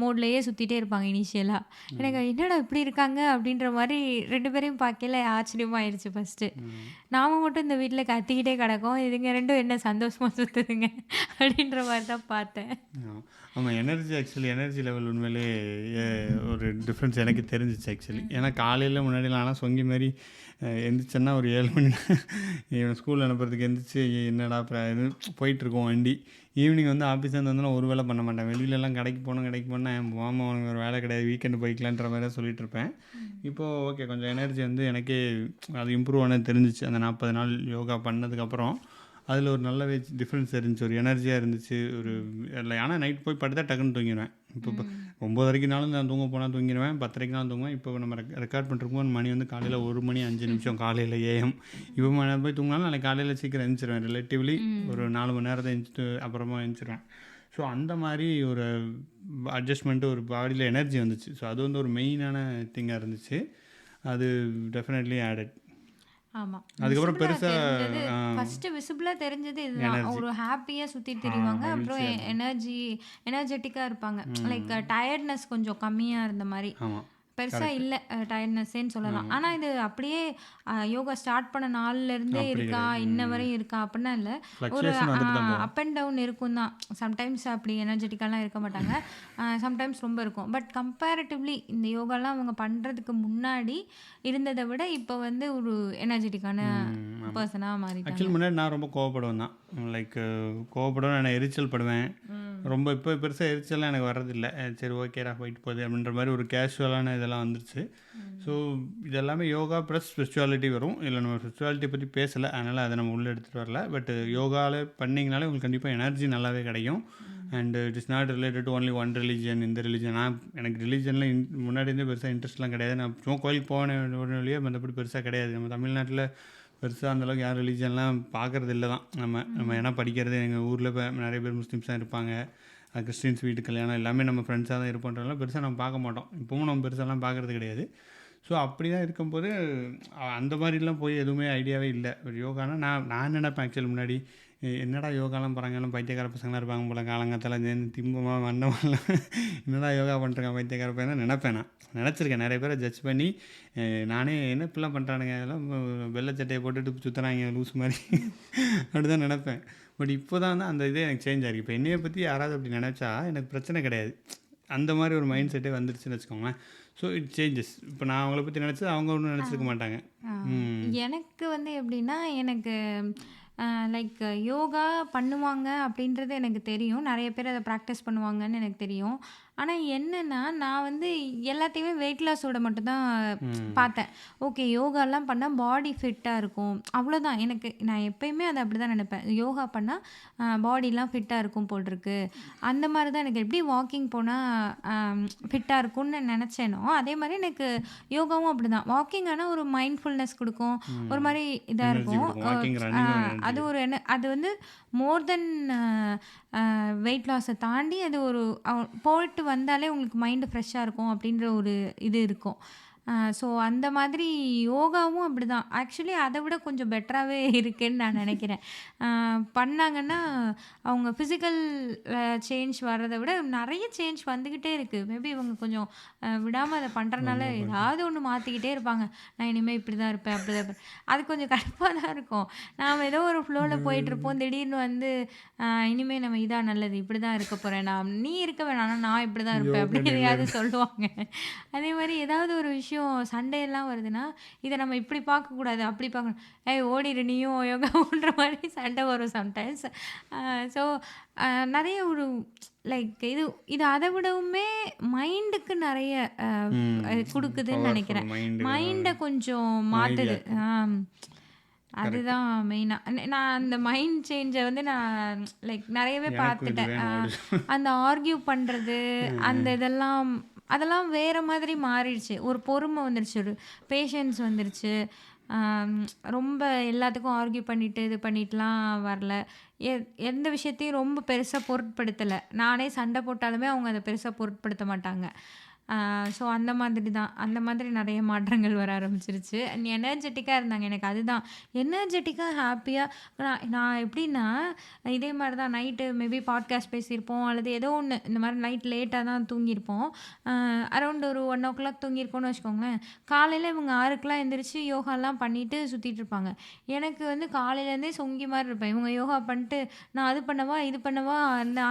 மோட்லயே சுத்திட்டே இருப்பாங்க இனிஷியலா. எனக்கு ம். என்னடா இப்படி இருக்காங்க அப்படின்ற மாரி 2 பேரையும் பார்க்கையில ஆச்சரியமா ஆயிருச்சு ஃபர்ஸ்ட்டு. ம். நாம மட்டும் இந்த வீட்ல கத்திக்கிட்டே கிடக்கோம். இதுங்க 2ம் என்ன சந்தோஷமா சுத்துதுங்க அப்படின்ற மாரி தான் பார்த்தேன். ஆமா. ஆமா. எனர்ஜி லெவல் உண்மையிலேயே எ ஒரு டிஃப்ரென்ஸ் எனக்கு தெரிஞ்சுச்சு ஆக்சுவலி. ஏன்னா காலையில முன்னாடிலாம் நான்லாம் சொங்கி மாரி எந்திரிச்சேன்னா ஒரு 7 மணி இவன ஸ்கூல் அனுப்புறதுக்கு எந்திரிச்சு என்னடா இது போயிட்டுருக்கும் வண்டி. ஈவினிங் வந்து ஆஃபீஸ்லேருந்து வந்தோன்னா ஒரு வேலை பண்ண மாட்டேன். வெளியிலலாம் கடைக்கு போனா மாமா உனக்கு ஒரு வேலை கிடையாது. வீக்கெண்டு போய்க்கலான்ற மாரி தான் சொல்லிட்டு இருப்பேன். இப்போது ஓகே கொஞ்சம் எனர்ஜி வந்து எனக்கே அது இம்ப்ரூவ் ஆனது தெரிஞ்சிச்சு. அந்த 40 நாள் யோகா பண்ணதுக்கப்புறம் அதில் ஒரு நல்ல டிஃப்ரென்ஸ் இருந்துச்சு. ஒரு எனர்ஜியாக இருந்துச்சு. ஒரு இல்லை ஆனால் நைட் போய் படுத்தா டக்குன்னு தூங்கிடுவேன். இப்போ ம். 9:30க்குனாலும் நான் தூங்க போனால் தூங்கிடுவேன். 10:30க்குனாலும் தூங்குவேன். இப்போ நம்ம ரெக்கார்ட் பண்ணிருக்கும்போது மணி வந்து காலையில் 1 மணி 5 நிமிஷம் காலையில் ஏஎம். இப்போ நான் போய் தூங்கினாலும் நாளைக்கு காலையில் சீக்கிரம் எழுந்திரிச்சிருவேன். ரிலேட்டிவ்லி ஒரு ம். 4 மணி நேரத்தை எழுந்திரிச்சிட்டு அப்புறமா எழுந்திரிச்சிருவேன். ஸோ அந்த மாதிரி ஒரு அட்ஜஸ்ட்மெண்ட்டு ஒரு பாடியில் எனர்ஜி வந்துச்சு. ஸோ அது வந்து ஒரு மெயினான திங்காக இருந்துச்சு. அது டெஃபினெட்லி ஆடட். ஆமா. அதுக்கப்புறம் விசிபிளா தெரிஞ்சது பெருசாக ஃபர்ஸ்ட்டு விசிபிளா தெரிஞ்சது இதுதான். எனர்ஜி ஒரு ஹாப்பியா சுத்திட்டு திரிவாங்க. அப்புறம் மகிழ்ச்சியாக இருக்கும். எனர்ஜெட்டிக்கா இருப்பாங்க. லைக் ம். டயர்ட்னஸ் கொஞ்சம் கம்மியா இருந்த மாரி. ஆமாம். பெருசா கரெக்ட். இல்ல டயர்ட்னஸ்ஸேன்னு சொல்லலாம். ஆமாம். ஆனா இது அப்படியே யோகா ஸ்டார்ட் பண்ண நாள்ல இருந்தே அப்படி இருக்கா, கிடையாது. இன்ன வரையும் இருக்கா அப்டின்னா இல்ல. ஒரு ஃப்ளக்சுவேஷன் வந்துட்டு தான் போகும். அப் அண்ட் டவுன் இருக்கும் தான். சம்டைம்ஸ் அப்படி எனர்ஜெட்டிக்காலாம் இருக்க மாட்டாங்க. சம்டைம்ஸ் ரொம்ப இருக்கும். பட் கம்பேரிட்டிவ்லி இந்த யோகாலாம் அவங்க பண்றதுக்கு முன்னாடி இருந்தத விட இப்ப வந்து ஒரு எனர்ஜெட்டிக்கான ஆமாம். பெர்சனா மாறிட்டாங்க. ஆக்சுவலி முன்னாடி நான் ரொம்ப கோவப்படுவேன் தான். லைக் கோவப்படுவேன், நான் எரிச்சல் படுவேன். ரொம்ப இப்போ பெருசாக எரிச்சல்லாம் எனக்கு வர்றதில்ல. சரி ஓகேடா போயிட்டு போகுது அப்படின்ற மாதிரி ஒரு கேஷுவலான இதெல்லாம் வந்துருச்சு. ஸோ இது எல்லாமே யோகா ப்ளஸ் ஸ்பிரிச்சுவாலிட்டி வரும். இல்லை நம்ம ஸ்பிரிச்சுவாலிட்டி பற்றி பேசலை, அதனால் அதை நம்ம உள்ளே எடுத்துகிட்டு வரல. பட் யோகாவில் பண்ணிங்கனாலே உங்களுக்கு கண்டிப்பாக எனர்ஜி நல்லாவே கிடைக்கும். And it is not related to only one religion. இந்த ரிலீஜன் எனக்கு ரிலீஜனில் முன்னாடி இருந்தே பெருசாக இன்ட்ரெஸ்ட்லாம் கிடையாது. நான் சும்மா கோயிலுக்கு போன உடனே மற்றபடி பெருசாக கிடையாது. நம்ம தமிழ்நாட்டில் பெருசாக அந்தளவுக்கு யாரும் ரிலீஜன்லாம் பார்க்குறது இல்லை தான். நம்ம ஏன்னா படிக்கிறது எங்கள் ஊரில் இப்போ நிறைய பேர் முஸ்லீம்ஸ் தான் இருப்பாங்க. கிறிஸ்டின்ஸ் வீட்டு கல்யாணம் எல்லாமே நம்ம ஃப்ரெண்ட்ஸாக தான் இருப்போன்றதெல்லாம் பெருசாக நம்ம பார்க்க மாட்டோம். இப்போவும் நம்ம பெருசாலாம் பார்க்குறது கிடையாது. ஸோ அப்படி தான் இருக்கும்போது அந்த மாதிரிலாம் போய் எதுவுமே ஐடியாவே இல்லை. ஒரு யோகானா நான் நினைப்பேன் ஆக்சுவலி முன்னாடி என்னடா யோகாலாம் போகிறாங்க, எல்லாம் பைத்தியக்கார பசங்களாக இருப்பாங்க போல, காலங்காத்தால திம்பமாக வந்தவங்களாம் என்னடா யோகா பண்ணுறாங்க பைத்தியக்கார பையன் நினைப்பேன். நான் நினச்சிருக்கேன் நிறைய பேரை ஜட்ஜ் பண்ணி. நானே என்ன இப்படிலாம் பண்ணுறானுங்க, அதெல்லாம் வெள்ளை சட்டையை போட்டுட்டு சுற்றுறாங்க லூஸ் மாதிரி அப்படி தான் நினப்பேன். பட் இப்போ தான் அந்த இதே எனக்கு சேஞ்ச் ஆகிருக்கு. இப்போ என்னையை பற்றி யாராவது அப்படி நினச்சா எனக்கு பிரச்சனை கிடையாது. அந்த மாதிரி ஒரு மைண்ட் செட்டே வந்துருச்சுன்னு வச்சுக்கோங்களேன். So it changes. இப்போ நான் அவங்கள பற்றி நினச்சது அவங்க ஒன்றும் நினச்சிருக்க மாட்டாங்க. ஆ. எனக்கு வந்து எப்படின்னா, எனக்கு லைக் யோகா பண்ணுவாங்க அப்படின்றது எனக்கு தெரியும். நெறைய பேர் அத ப்ராக்டிஸ் பண்ணுவாங்கன்னு எனக்கு தெரியும். ஆனா என்னன்னா, நான் வந்து எல்லாத்தையுமே வெயிட் லாஸோட மட்டும் தான் பார்த்தேன். ஓகே யோகாலாம் பண்ணா பாடி ஃபிட்டா இருக்கும். அவ்வளோதான் எனக்கு. நான் எப்பயுமே அத அப்படிதான் நெனைப்பேன். யோகா பண்ணா பாடிலாம் ஃபிட்டா இருக்கும் போல் இருக்கு. அந்த மாரி தான் எனக்கு எப்படி வாக்கிங் போனா ஃபிட்டா இருக்கும்னு நெனச்சேனோ, அதே மாரி எனக்கு யோகாவும் அப்படிதான். வாக்கிங் ஆனா ஒரு மைண்ட்ஃபுல்னஸ் குடுக்கும். ஒரு மாரி இதா எனர்ஜி இருக்கும். கொடுக்கும். வாக்கிங், ரன்னிங்கும் எனர்ஜி அது கொடுக்கும். ஒரு அது வந்து மோர் தென் வெயிட் லாஸை தாண்டி அது ஒரு போயிட்டு வந்தாலே உங்களுக்கு மைண்டு ஃப்ரெஷ்ஷாக இருக்கும் அப்படின்ற ஒரு இது இருக்கும். ஸோ அந்த மாதிரி யோகாவும் அப்படிதான். ஆக்சுவலி அதை விட கொஞ்சம் பெட்டராகவே இருக்குன்னு நான் நினைக்கிறேன். பண்ணாங்கன்னா அவங்க ஃபிசிக்கல் சேஞ்ச் வர்றதை விட நிறைய சேஞ்ச் வந்துக்கிட்டே இருக்குது. மேபி இவங்க கொஞ்சம் விடாமல் அதை பண்ணுறனால ரொம்ப பண்ணுறேன். ஏதாவது ஒன்று மாற்றிக்கிட்டே இருப்பாங்க. நான் இனிமேல் இப்படி தான் இருப்பேன் அப்படி தான் இருப்பேன். அது கொஞ்சம் கடுப்பாக தான் இருக்கும். நாம் ஏதோ ஒரு ஃப்ளோவில் போயிட்டுருப்போம். திடீர்னு வந்து இனிமேல் நம்ம இதான் நல்லது இப்படி தான் இருக்க போகிறேன், நீ இருக்க வேணாம் ஆனால் நான் இப்படி தான் இருப்பேன் யோகா அப்படின்னு எதையாவது நிலையம். சொல்லுவாங்க. அதே மாதிரி ஏதாவது ஒரு விஷயம் சண்டையெல்லாம் வருதுன்னா, இதை நம்ம இப்படி பார்க்கக்கூடாது அப்படி பார்க்கணும். ஏய் ஓடிடு நீயும் யோகான்ற மாதிரி சண்டை வரும் சம்டைம்ஸ். ஸோ நிறைய ஒரு லைக் இது அதை விடவுமே மைண்டுக்கு நிறைய கொடுக்குதுன்னு நினைக்கிறேன். பவர்ஃபுல் மைண்டு மைண்டை கொஞ்சம் மாற்றுது. அமைதியாக்கும். கரெக்ட். அதுதான் மெயினாக நான் அந்த மைண்ட் சேஞ்சை வந்து நான் லைக் நிறையவே எனக்கும் இது பார்த்துட்டேன். வேணும் அப்படி. அந்த ஆர்கியூ பண்ணுறது அந்த இதெல்லாம் அதெல்லாம் வேறு மாதிரி மாறிடுச்சு. ஒரு பொறுமை வந்துருச்சு, ஒரு பேஷன்ஸ் வந்துருச்சு. ஆம், ரொம்ப எல்லாத்துக்கும் ஆர்கியூ பண்ணிட்டு இது பண்ணிட்டுலாம் வரல. எந்த விஷயத்தையும் ரொம்ப பெருசாக பொருட்படுத்தலை. நானே சண்டை போட்டாலுமே அவங்க அதை பெருசாக பொருட்படுத்த மாட்டாங்க. ஸோ அந்த மாதிரி தான். அந்த மாதிரி நிறைய மாற்றங்கள் வர ஆரம்பிச்சிருச்சு. எனர்ஜெட்டிக்காக இருந்தாங்க. எனக்கு அதுதான் எனர்ஜெட்டிக்காக ஹாப்பியாக நான் எப்படின்னா இதே மாதிரி தான் நைட்டு மேபி பாட்காஸ்ட் பேசியிருப்போம் அல்லது ஏதோ ஒன்று இந்த மாதிரி நைட் லேட்டாக தான் தூங்கியிருப்போம். அரௌண்ட் ஒரு 1:00 தூங்கியிருப்போம்னு வச்சுக்கோங்களேன். காலையில் இவங்க 6க்குலாம் எந்திரிச்சு யோகாலாம் பண்ணிட்டு சுற்றிட்டு இருப்பாங்க. எனக்கு வந்து காலையிலேருந்தே சொங்கி மாதிரி இருப்பேன். இவங்க யோகா பண்ணிட்டு நான் அது பண்ணவா இது பண்ணவா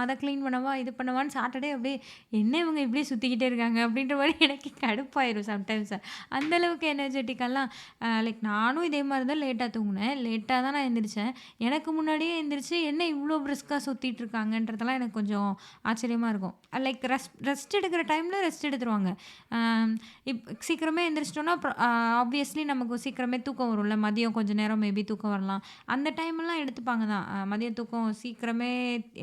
அதை க்ளீன் பண்ணவா இது பண்ணவான்னு சாட்டர்டே அப்படியே என்ன இவங்க இப்படியே சுற்றிக்கிட்டே இருக்காங்க அப்படின்ற மாதிரி எனக்கு கடுப்பாயிரும் சம்டைம்ஸ். அந்தளவுக்கு எனர்ஜெட்டிக்கெல்லாம் லைக் நானும் இதே மாதிரி தான் லேட்டாக தூங்கினேன். லேட்டாக தான் நான் எந்திரிச்சேன். எனக்கு முன்னாடியே எந்திரிச்சு என்ன இவ்வளோ பிரிஸ்காக சுற்றிட்டு இருக்காங்கன்றதெல்லாம் எனக்கு கொஞ்சம் ஆச்சரியமாக இருக்கும். லைக் ரெஸ்ட் எடுக்கிற டைமில் ரெஸ்ட் எடுத்துருவாங்க. சீக்கிரமே எந்திரிச்சிட்டோன்னா ஆப்வியஸ்லி நமக்கு சீக்கிரமே தூக்கம் வரும்ல. மதியம் கொஞ்சம் நேரம் மேபி தூக்கம் வரலாம். அந்த டைமெல்லாம் எடுத்துப்பாங்க தான். மதிய தூக்கம் சீக்கிரமே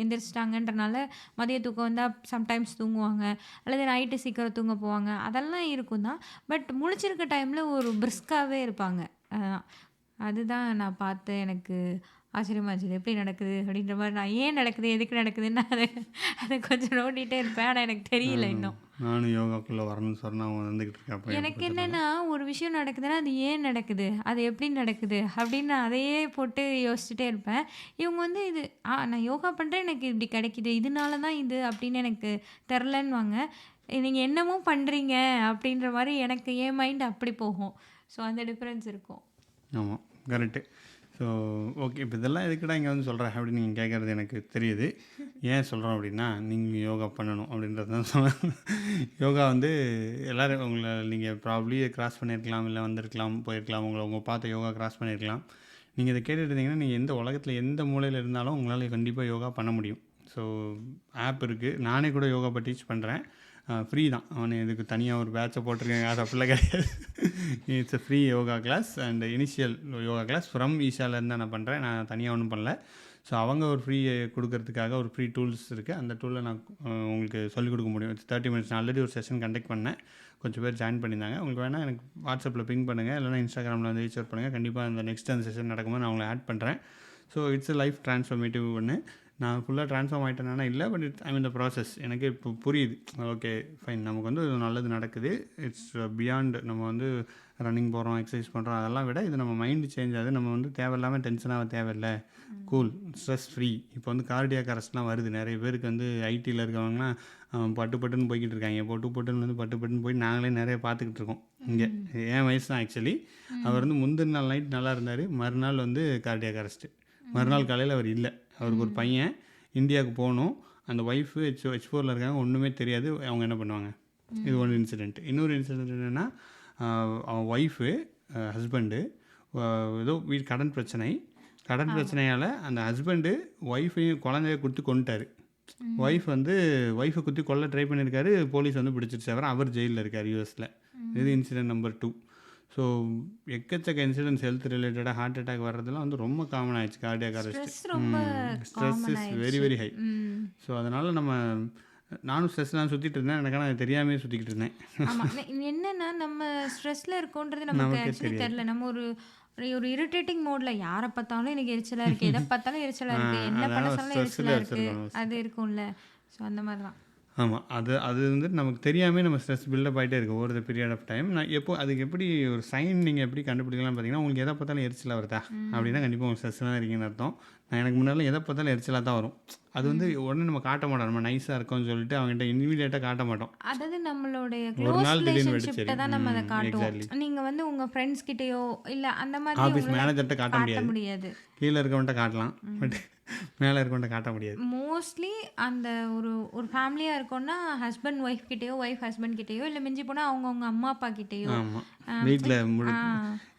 எந்திரிச்சிட்டாங்கன்றனால மதிய தூக்கம் வந்தால் சம்டைம்ஸ் தூங்குவாங்க. அல்லது நைட்டு சீக்கிரம் தூங்க போவாங்க. அதெல்லாம் இருக்கும் தான். பட் முழிச்சிருக்க டைமில் ஒரு பிரிஸ்காகவே இருப்பாங்க. அதுதான் நான் பார்த்து எனக்கு ஆச்சரியமா இருந்துச்சு. எப்படி நடக்குது அப்படின்ற மாதிரி. நான் ஏன் நடக்குது எதுக்கு நடக்குதுன்னு அதை கொஞ்சம் நோண்டிகிட்டே இருப்பேன். ஆனால் எனக்கு தெரியல இன்னும். நானும் யோகாக்குள்ளே வரணும்னு சொன்னால் அவங்க வந்துக்கிட்டு இருக்கா எனக்கு என்னென்னா ஒரு விஷயம் நடக்குதுன்னா அது ஏன் நடக்குது, அது எப்படி நடக்குது அப்படின்னு நான் அதையே போட்டு யோசிச்சுட்டே இருப்பேன். இவங்க வந்து இது நான் யோகா பண்ணுறேன் எனக்கு இப்படி கிடைக்கிது இதனால தான் இது அப்படின்னு எனக்கு தெரிலன்னுவாங்க. நீங்கள் என்னமோ பண்ணுறீங்க அப்படின்ற மாதிரி எனக்கு என் மைண்ட் அப்படி போகும். ஸோ அந்த டிஃப்ரென்ஸ் இருக்கும். ஆமாம், கரெக்டு. ஸோ ஓகே, இப்போ இதெல்லாம் எதுக்குடா இங்கே வந்து சொல்கிறேன் அப்படின்னு நீங்கள் கேட்குறது எனக்கு தெரியுது. ஏன் சொல்கிறோம் அப்படின்னா நீங்கள் யோகா பண்ணணும் அப்படின்றது தான் சொல்கிறேன். யோகா வந்து எல்லோரும் உங்களை நீங்கள் ப்ராப்ளி கிராஸ் பண்ணியிருக்கலாம், இல்லை வந்திருக்கலாம், போயிருக்கலாம், உங்கள் பார்த்த யோகா கிராஸ் பண்ணியிருக்கலாம். நீங்கள் இதை கேட்டுட்டு இருந்தீங்கன்னா நீங்கள் எந்த உலகத்தில் எந்த மூலையில் இருந்தாலும் உங்களால் கண்டிப்பாக யோகா பண்ண முடியும். ஸோ ஆப் இருக்குது. நானே கூட யோகா இப்போ டீச் பண்ணுறேன். ஃப்ரீ தான். அவனை இதுக்கு தனியாக ஒரு பேட்சை போட்டிருக்கேன், அது அப்படிலாம் கிடையாது. It's a free yoga class and initial yoga class from ஈஷாலேருந்து தான் நான் பண்ணுறேன். நான் தனியாக ஒன்றும் பண்ணல. ஸோ அவங்க ஒரு ஃப்ரீ கொடுக்கறதுக்காக ஒரு ஃப்ரீ டூல்ஸ் இருக்குது. அந்த டூலில் நான் உங்களுக்கு சொல்லிக் கொடுக்க முடியும். 30 மினிட்ஸ். நான் ஆல்ரெடி ஒரு செஷன் கண்டக்ட் பண்ணேன். கொஞ்சம் பேர் ஜாயின் பண்ணியிருந்தாங்க. உங்களுக்கு வேணால் எனக்கு வாட்ஸ்அப்பில் பிங் பண்ணுங்கள், இல்லைனா இன்ஸ்டாகிராமில் வந்து ரீச் அவுட் பண்ணுங்கள். கண்டிப்பாக அந்த நெக்ஸ்ட் அந்த செஷன் நடக்கும்போது நான் உங்களை ஆட் பண்ணுறேன். ஸோ இட்ஸ் லைஃப் ட்ரான்ஸ்ஃபர்மேட்டிவ் ஒன்று. நான் ஃபுல்லாக ட்ரான்ஸ்ஃபார்ம் ஆகிட்டேன்னா இல்லை, but I mean the process எனக்கு இப்போ புரியுது. ஓகே ஃபைன், நமக்கு வந்து நல்லது நடக்குது. இட்ஸ் பியாண்ட் நம்ம வந்து ரன்னிங் போகிறோம், எக்ஸசைஸ் பண்ணுறோம், அதெல்லாம் விட இது நம்ம மைண்டு சேஞ்ச் ஆகுது. நம்ம வந்து தேவையில்லாமல் டென்ஷனாக தேவையில்லை, கூல், ஸ்ட்ரெஸ் ஃப்ரீ. இப்போ வந்து கார்டியாக் அரெஸ்ட்லாம் வருது. நிறைய பேருக்கு வந்து ஐடியில் இருக்கவங்கலாம் பட்டுன்னு போய்கிட்டு இருக்காங்க. பட்டுன்னு வந்து பட்டுன்னு போய் நாங்களே நிறைய பார்த்துக்கிட்டு இருக்கோம். இங்கே என் வயசு தான் ஆக்சுவலி. அவர் வந்து முந்தின நாள் நைட் நல்லா இருந்தார், மறுநாள் வந்து கார்டியாக் அரெஸ்ட்டு. மறுநாள் காலையில் அவர் இல்லை. அவருக்கு ஒரு பையன் இந்தியாவுக்கு போகணும், அந்த ஒய்ஃபு H4ல் இருக்காங்க, ஒன்றுமே தெரியாது. அவங்க என்ன பண்ணுவாங்க? இது ஒரு இன்சிடெண்ட். இன்னொரு இன்சிடெண்ட் என்னென்னா, அவன் ஒய்ஃபு ஹஸ்பண்டு ஏதோ கடன் பிரச்சனையால் அந்த ஹஸ்பண்டு ஒய்ஃபையும் குழந்தைய கொடுத்து கொண்டுட்டார். ஒய்ஃப் வந்து ஒய்ஃபை குத்தி கொல்ல ட்ரை பண்ணியிருக்காரு, போலீஸ் வந்து பிடிச்சிருச்சு. அவர் ஜெயிலில் இருக்கார் யூஎஸில். இது இன்சிடென்ட் நம்பர் 2. ஸோ எக்கச்சக்க இன்சிடென்ட்ஸ் ஹெல்த் ரிலேட்டடாக ஹார்ட் அட்டாக் வர்றதுலாம் வந்து ரொம்ப காமன் ஆயிடுச்சு. Cardiac arrest, stress is very very high. So அதனால் நானும் ஸ்ட்ரெஸ்லாம் சுற்றிட்டு இருந்தேன், எனக்கு ஆனால் தெரியாமே சுற்றிக்கிட்டு இருந்தேன். ஆமாம், என்னன்னா நம்ம ஸ்ட்ரெஸ்ல இருக்கோன்றது நமக்கு ஆக்சுவலி தெரியல. நம்ம ஒரு ஒரு இரிட்டேட்டிங் மோட்ல யாரை பார்த்தாலும் எனக்கு எரிச்சலா இருக்கு, எதை பார்த்தாலும் எரிச்சலா இருக்கு, என்ன பண்ண சொன்னாலும் எரிச்சலா இருக்கு, அது இருக்கும்ல. ஸோ அந்த மாதிரி தான். ஆமாம், அது வந்து நமக்கு தெரியாமல் நம்ம ஸ்ட்ரெஸ் பில்டப் ஆகிட்டே இருக்கும் over the period of time. நான் அதுக்கு எப்படி ஒரு சைன் நீங்கள் எப்படி கண்டுபிடிக்கலாம் பார்த்தீங்கன்னா, உங்களுக்கு எதை பார்த்தாலும் எரிச்சலாக வருதா அப்படின்னா கண்டிப்பாக உங்களுக்கு ஸ்ட்ரெஸ்ஸாக தான் இருக்கீங்கன்னு அர்த்தம். எனக்கு முன்னாடி எதை பார்த்தாலும் எரிச்சலாக தான் வரும். அது வந்து உடனே நம்ம காட்ட மாட்டோம், நம்ம நைஸாக இருக்கோம்னு சொல்லிட்டு அவங்ககிட்ட இமீடியட்டாக காட்ட மாட்டோம். அதாவது நம்மளுடைய க்ளோஸ் ரிலேஷன்ஷிப்ட்ட தான் நம்ம அதை காட்டுவோம். நீங்கள் வந்து உங்கள் ஃப்ரெண்ட்ஸ் கிட்டேயோ இல்லை அந்த மாதிரி ஆஃபீஸ் மேனேஜர்கிட்ட காட்ட முடியாது, கீழே இருக்கவன்ட்ட காட்டலாம், பட் மேலே இருக்கவன்ட்ட காட்ட முடியாது. மோஸ்ட்லி அந்த ஒரு ஃபேமிலியாக இருக்கோன்னா ஹஸ்பண்ட் ஒய்ஃப் கிட்டேயோ, ஒய்ஃப் ஹஸ்பண்ட் கிட்டேயோ, இல்லை மிஞ்சி போனால் அவங்கவுங்க அம்மா அப்பா கிட்டேயோ, வீட்டில்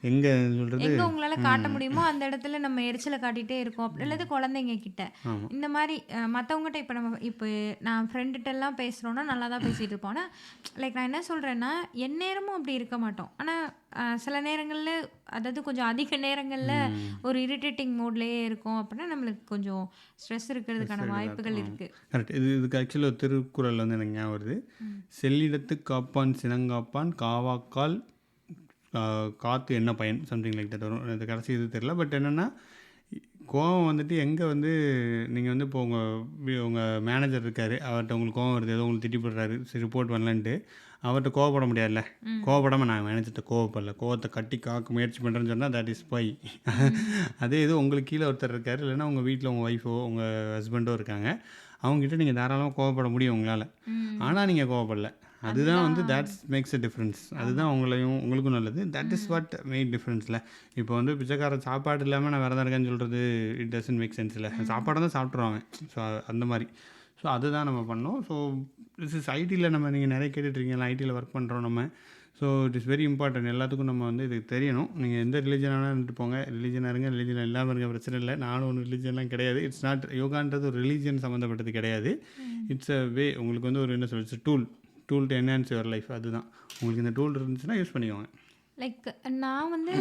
எங்கே சொல்கிறது, எங்கே உங்களால் காட்ட முடியுமோ அந்த இடத்துல நம்ம எரிச்சலை காட்டிகிட்டே இருக்கோம். அப்படி இல்லாத குழந்தைங்க கிட்ட இந்த மாதிரி மற்றவங்ககிட்ட இப்போ நான் ஃப்ரெண்டுகிட்டெல்லாம் பேசுகிறோன்னா நல்லா தான் பேசிகிட்டு இருப்போம். ஆனால் லைக் நான் என்ன சொல்கிறேன்னா, எந்நேரமும் அப்படி இருக்க மாட்டோம். ஆனால் சில நேரங்களில், அதாவது கொஞ்சம் அதிக நேரங்களில் ஒரு இரிட்டேட்டிங் மோட்லேயே இருக்கும். அப்படின்னா நம்மளுக்கு கொஞ்சம் ஸ்ட்ரெஸ் இருக்கிறதுக்கான வாய்ப்புகள் இருக்குது. கரெக்ட். இதுக்கு ஆக்சுவலி ஒரு திருக்குறள் வந்து எனக்கு ஞாபகம் வருது. செல்லிடத்து காப்பான் சினங்காப்பான் காவாக்கால் காற்று என்ன பயன், சம்திங் லைக் தட் வரும். அது கடைசி இது தெரியல. பட் என்னென்னா, கோவம் வந்துட்டு எங்கே வந்து நீங்கள் வந்து இப்போ உங்கள் மேனேஜர் இருக்கார், அவர்கிட்ட உங்களுக்கு கோவம் வருது, ஏதோ உங்களுக்கு திட்டி போடுறாரு, சரி ரிப்போர்ட் வரலன்ட்டு அவர்கிட்ட கோவப்பட முடியாதுல்ல. கோவப்படாமல் நான் மேனேஜர்கிட்ட கோவப்படல, கோவத்தை கட்டி காக்க முயற்சி பண்ணுறேன்னு சொன்னால் தட் இஸ் பை. அதே இது உங்களுக்கு கீழே ஒருத்தர் இருக்கார், இல்லைன்னா உங்கள் வீட்டில் உங்கள் ஒய்ஃபோ உங்கள் ஹஸ்பண்டோ இருக்காங்க, அவங்ககிட்ட நீங்கள் தாராளமாக கோவப்பட முடியும் உங்களால். ஆனால் நீங்கள் கோவப்படல, அதுதான் வந்து தட்ஸ் மேக்ஸ் அ டிஃப்ரென்ஸ். அதுதான் உங்களுக்கும் நல்லது. தட் இஸ் வாட் மெயின் டிஃப்ரென்ஸில். இப்போ வந்து பிச்சைக்கார சாப்பாடு இல்லாமல் நான் விரதம் இருக்கேன்னு சொல்கிறது இட் டசன்ட் மேக் சென்ஸ் இல்லை. சாப்பாடை தான் சாப்பிட்ருவாங்க. ஸோ அந்த மாதிரி. ஸோ அதுதான் நம்ம பண்ணோம். ஸோ திஸ் இஸ் ஐடியில் நீங்கள் நிறைய கேட்டுட்ருக்கீங்களா, ஐடியில் ஒர்க் பண்ணுறோம் நம்ம. So it is very important. எல்லாத்துக்கும் நம்ம வந்து இதுக்கு தெரியணும். நீங்கள் எந்த ரிலீஜனாக இருந்துட்டு போங்க, ரிலீஜனாக இருங்க, ரிலீஜன் இல்லாமல் இருக்க பிரச்சனை இல்லை. நானும் ஒன்று ரிலீஜன்லாம் கிடையாது. இட்ஸ் நாட், யோகான்றது ஒரு ரிலீஜன் சம்மந்தப்பட்டது கிடையாது. இட்ஸ் அ வே. உங்களுக்கு வந்து ஒரு என்ன சொல்லுச்சு, tool to enhance your life. அதுதான். உங்களுக்கு இந்த டூல் இருந்துச்சுன்னா யூஸ் பண்ணிக்கோங்க. லைக் நான் வந்து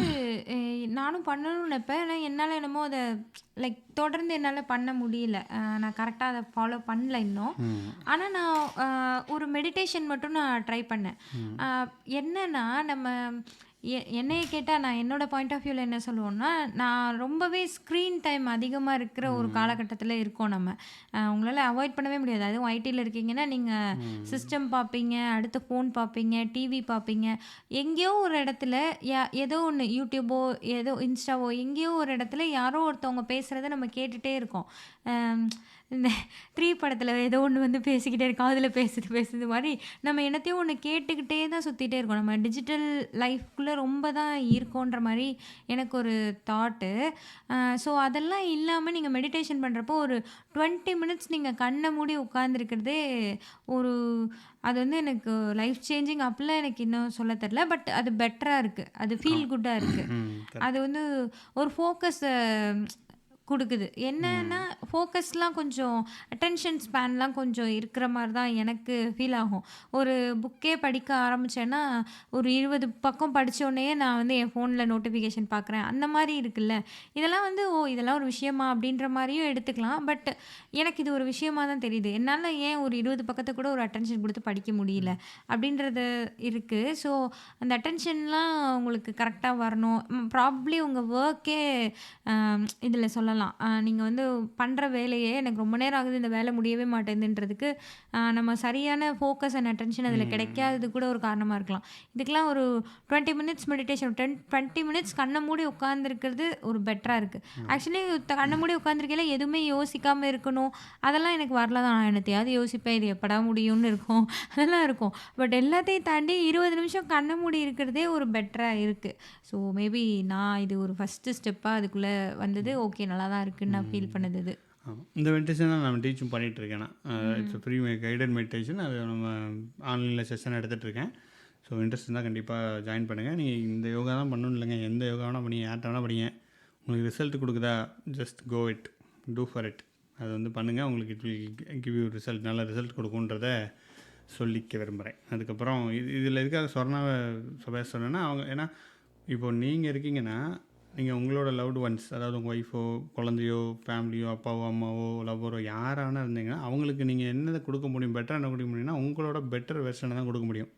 நானும் பண்ணணும்னு நினைப்பேன். ஆனால் என்னால் என்னமோ அதை லைக் தொடர்ந்து என்னால் பண்ண முடியல. நான் கரெக்டாக அதை ஃபாலோ பண்ணல இன்னும். ஆனால் நான் ஒரு மெடிடேஷன் மட்டும் நான் ட்ரை பண்ணேன். என்னன்னா, நம்ம என்னைய கேட்டால் நான் என்னோட பாயிண்ட் ஆஃப் வியூவில் என்ன சொல்லுவோன்னா, நான் ரொம்பவே ஸ்க்ரீன் டைம் அதிகமாக இருக்கிற ஒரு காலகட்டத்தில் இருக்கோம் நம்ம. உங்களால் அவாய்ட் பண்ணவே முடியாது. அதுவும் ஐடியில் இருக்கீங்கன்னா நீங்கள் சிஸ்டம் பார்ப்பீங்க, அடுத்து ஃபோன் பார்ப்பீங்க, டிவி பார்ப்பீங்க. எங்கேயோ ஒரு இடத்துல ஏதோ ஒன்று யூடியூபோ ஏதோ இன்ஸ்டாவோ எங்கேயோ ஒரு இடத்துல யாரோ ஒருத்தவங்க பேசுகிறத நம்ம கேட்டுகிட்டே இருக்கோம். இந்த 3 படத்தில் ஏதோ ஒன்று வந்து பேசிக்கிட்டே இருக்கோம், அதில் பேசுது மாதிரி நம்ம என்னத்தையும் ஒன்று கேட்டுக்கிட்டே தான் சுற்றிட்டே இருக்கோம். நம்ம டிஜிட்டல் லைஃப்குள்ளே ரொம்ப தான் இருக்கோன்ற மாதிரி எனக்கு ஒரு தாட்டு. ஸோ அதெல்லாம் இல்லாமல் நீங்கள் மெடிடேஷன் பண்ணுறப்போ ஒரு 20 மினிட்ஸ் நீங்கள் கண்ணை மூடி உட்காந்துருக்கிறதே அது வந்து எனக்கு லைஃப் சேஞ்சிங் அப்படிலாம் எனக்கு இன்னும் சொல்ல தெரில. பட் அது பெட்டராக இருக்குது, அது ஃபீல் குட்டாக இருக்குது. அது வந்து ஒரு ஃபோக்கஸை கொடுக்குது. என்னன்னா ஃபோக்கஸ்லாம் கொஞ்சம் அட்டென்ஷன் ஸ்பேன்லாம் கொஞ்சம் இருக்கிற மாதிரி தான் எனக்கு ஃபீல் ஆகும். ஒரு புக்கே படிக்க ஆரம்பித்தேன்னா ஒரு 20 பக்கம் படித்தோடனே நான் வந்து என் ஃபோனில் நோட்டிஃபிகேஷன் பார்க்குறேன், அந்த மாதிரி இருக்குல்ல. இதெல்லாம் வந்து இதெல்லாம் ஒரு விஷயமா அப்படின்ற மாதிரியும் எடுத்துக்கலாம். பட் எனக்கு இது ஒரு விஷயமாக தான் தெரியுது. என்னால் ஏன் ஒரு 20 பக்கத்தை கூட ஒரு அட்டென்ஷன் கொடுத்து படிக்க முடியல அப்படின்றது இருக்குது. ஸோ அந்த அட்டென்ஷன்லாம் உங்களுக்கு கரெக்டாக வரணும். ப்ராபப்ளி உங்கள் ஒர்க்கே இதில் சொல்லலாம். நீங்கள் வந்து பண்ணுற வேலையே எனக்கு ரொம்ப நேரம் ஆகுது, இந்த வேலை முடியவே மாட்டேங்குதுன்றதுக்கு நம்ம சரியான ஃபோக்கஸ் அண்ட் அட்டென்ஷன் அதில் கிடைக்காதது கூட ஒரு காரணமாக இருக்கலாம். இதுக்கெலாம் ஒரு 20 மினிட்ஸ் மெடிடேஷன், 20 மினிட்ஸ் கண்ணை மூடி உட்காந்துருக்கிறது ஒரு பெட்டராக இருக்குது. ஆக்சுவலி கண்ணை மூடி உட்காந்துருக்கையில எதுவுமே யோசிக்காமல் இருக்கணும் அதெல்லாம் எனக்கு வரல தான். நான் என்னத்தையாவது யோசிப்பேன், இது எப்படா முடியும்னு இருக்கும், அதெல்லாம் இருக்கும். பட் எல்லாத்தையும் தாண்டி 20 நிமிஷம் கண்ணை மூடி இருக்கிறதே ஒரு பெட்டராக இருக்குது. ஸோ மேபி நான் இது ஒரு ஃபஸ்ட்டு ஸ்டெப்பாக அதுக்குள்ளே வந்தது. ஓகே, நல்லா தான் இருக்குன்னு நான் ஃபீல் பண்ணது இது. இந்த மெடிடேஷன் தான் நம்ம டீச்சும் பண்ணிகிட்டு இருக்கேன். It's free guided meditation. அது நம்ம ஆன்லைனில் செஷன் எடுத்துகிட்ருக்கேன். ஸோ இன்ட்ரெஸ்ட் இருந்தால் கண்டிப்பாக ஜாயின் பண்ணுங்கள். நீங்கள் இந்த யோகா தான் பண்ணணும் இல்லைங்க, எந்த யோகா வேணால் பண்ணி யார்கிட்ட வேணால் படிங்க. உங்களுக்கு ரிசல்ட் கொடுக்குதா, just go it, to for it. அது வந்து பண்ணுங்கள், உங்களுக்கு it will give you result, நல்ல ரிசல்ட் கொடுக்குன்றத சொல்லிக்க விரும்புகிறேன். அதுக்கப்புறம் இதில் எதுக்காக சொர்ணாவை பேச சொன்னேன்னா, அவங்க ஏன்னா இப்போ நீங்கள் இருக்கீங்கன்னா, நீங்கள் உங்களோட லவ்டு ஒன்ஸ், அதாவது உங்கள் ஒய்ஃபோ, குழந்தையோ, ஃபேமிலியோ, அப்பாவோ, அம்மாவோ, லவ்வரோ யாரான இருந்தீங்கன்னா, அவங்களுக்கு நீங்கள் என்னதை கொடுக்க முடியும், பெட்டராக என்ன கொடுக்க முடியும்னா உங்களோட பெட்டர் வெர்ஷனை தான் கொடுக்க முடியும்.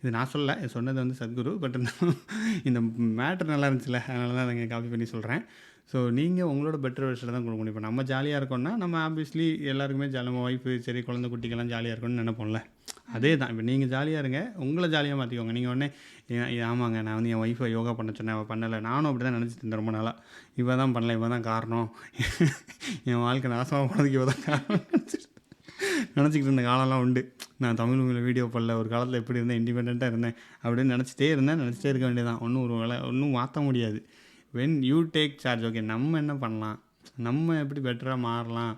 இது நான் சொல்ல, சொன்னது வந்து சத்குரு. பட் இந்த மேட்ரு நல்லா இருந்துச்சுல்ல, அதனால தான் நான் காப்பி பண்ணி சொல்கிறேன். ஸோ நீங்கள் உங்களோட பெட்டர் வெர்ஷனை தான் கொடுக்க முடியும். இப்போ நம்ம ஜாலியாக இருக்கோம்னா நம்ம ஆப்வியஸ்லி எல்லாருக்குமே நம்ம ஒய்ஃபு சரி குழந்தை குட்டிக்கெல்லாம் ஜாலியாக இருக்கணும்னு நினைப்போம்ல. அதே தான் இப்போ நீங்கள் ஜாலியாக இருங்க, உங்களை ஜாலியாக மாற்றிக்கோங்க. நீங்கள் உடனே ஆமாங்க நான் வந்து என் ஒய்ஃபை யோகா பண்ண சொன்னேன், அவள் பண்ணலை, நானும் அப்படி தான் நினச்சிட்டு இருந்தேன் ரொம்ப நாளாக. இவ தான் பண்ணல, இவ தான் காரணம், என் வாழ்க்கை நாசமாக போனதுக்கு இவ தான் காரணம் நினச்சிக்கிட்டு இருந்த காலம்லாம் உண்டு. நான் தமிழ் மொழியில் வீடியோ பண்ணல, ஒரு காலத்தில் எப்படி இருந்தேன், இண்டிபெண்ட்டாக இருந்தேன் அப்படின்னு நினச்சிட்டே இருக்க வேண்டியதான். ஒன்றும் மாற்ற முடியாது. When you take charge, okay நம்ம என்ன பண்ணலாம், நம்ம எப்படி பெட்டராக மாறலாம்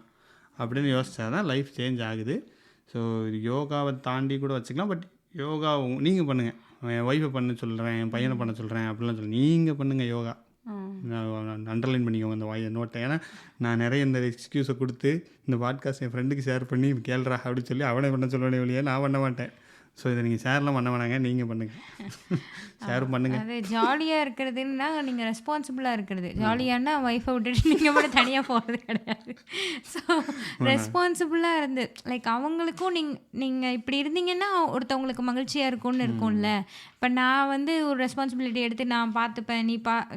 அப்படின்னு யோசிச்சா தான் லைஃப் சேஞ்ச் ஆகுது. ஸோ யோகாவை தாண்டி கூட வச்சுக்கலாம். பட் யோகா நீங்கள் பண்ணுங்கள். என் ஒய்ஃபை பண்ண சொல்கிறேன், என் பையனை பண்ண சொல்கிறேன் அப்படிலாம் நீங்கள் பண்ணுங்கள் யோகா. நான் அண்டர்லைன் பண்ணிக்கோங்க இந்த நோட்டை. ஏன்னா நான் நிறைய இந்த எக்ஸ்கியூஸை கொடுத்து இந்த பாட்காஸ்ட் என் ஃப்ரெண்டுக்கு ஷேர் பண்ணி கேள்றா அப்படின்னு சொல்லி அவனை பண்ண சொல்லுவேன் வழியே, நான் பண்ண மாட்டேன். ஸோ இதை நீங்கள் ஷேர்லாம் பண்ண வேணாங்க, நீங்கள் பண்ணுங்கள், ஷேரும் பண்ணுங்கள். அது ஜாலியாக இருக்கிறதுன்னா நீங்கள் ரெஸ்பான்சிபிளாக இருக்கிறது. ஜாலியானா ஒய்ஃபை விட்டுட்டு நீங்கள் மட்டும் தனியாக போகிறது கிடையாது. ஸோ ரெஸ்பான்சிபிளாக இருந்து லைக் அவங்களுக்கும் நீங்கள் இப்படி இருந்தீங்கன்னா ஒருத்தவங்களுக்கு மகிழ்ச்சியாக இருக்கும்னு இருக்கும்ல. இப்போ நான் வந்து ஒரு ரெஸ்பான்சிபிலிட்டி எடுத்து நான் பார்த்துப்பேன்,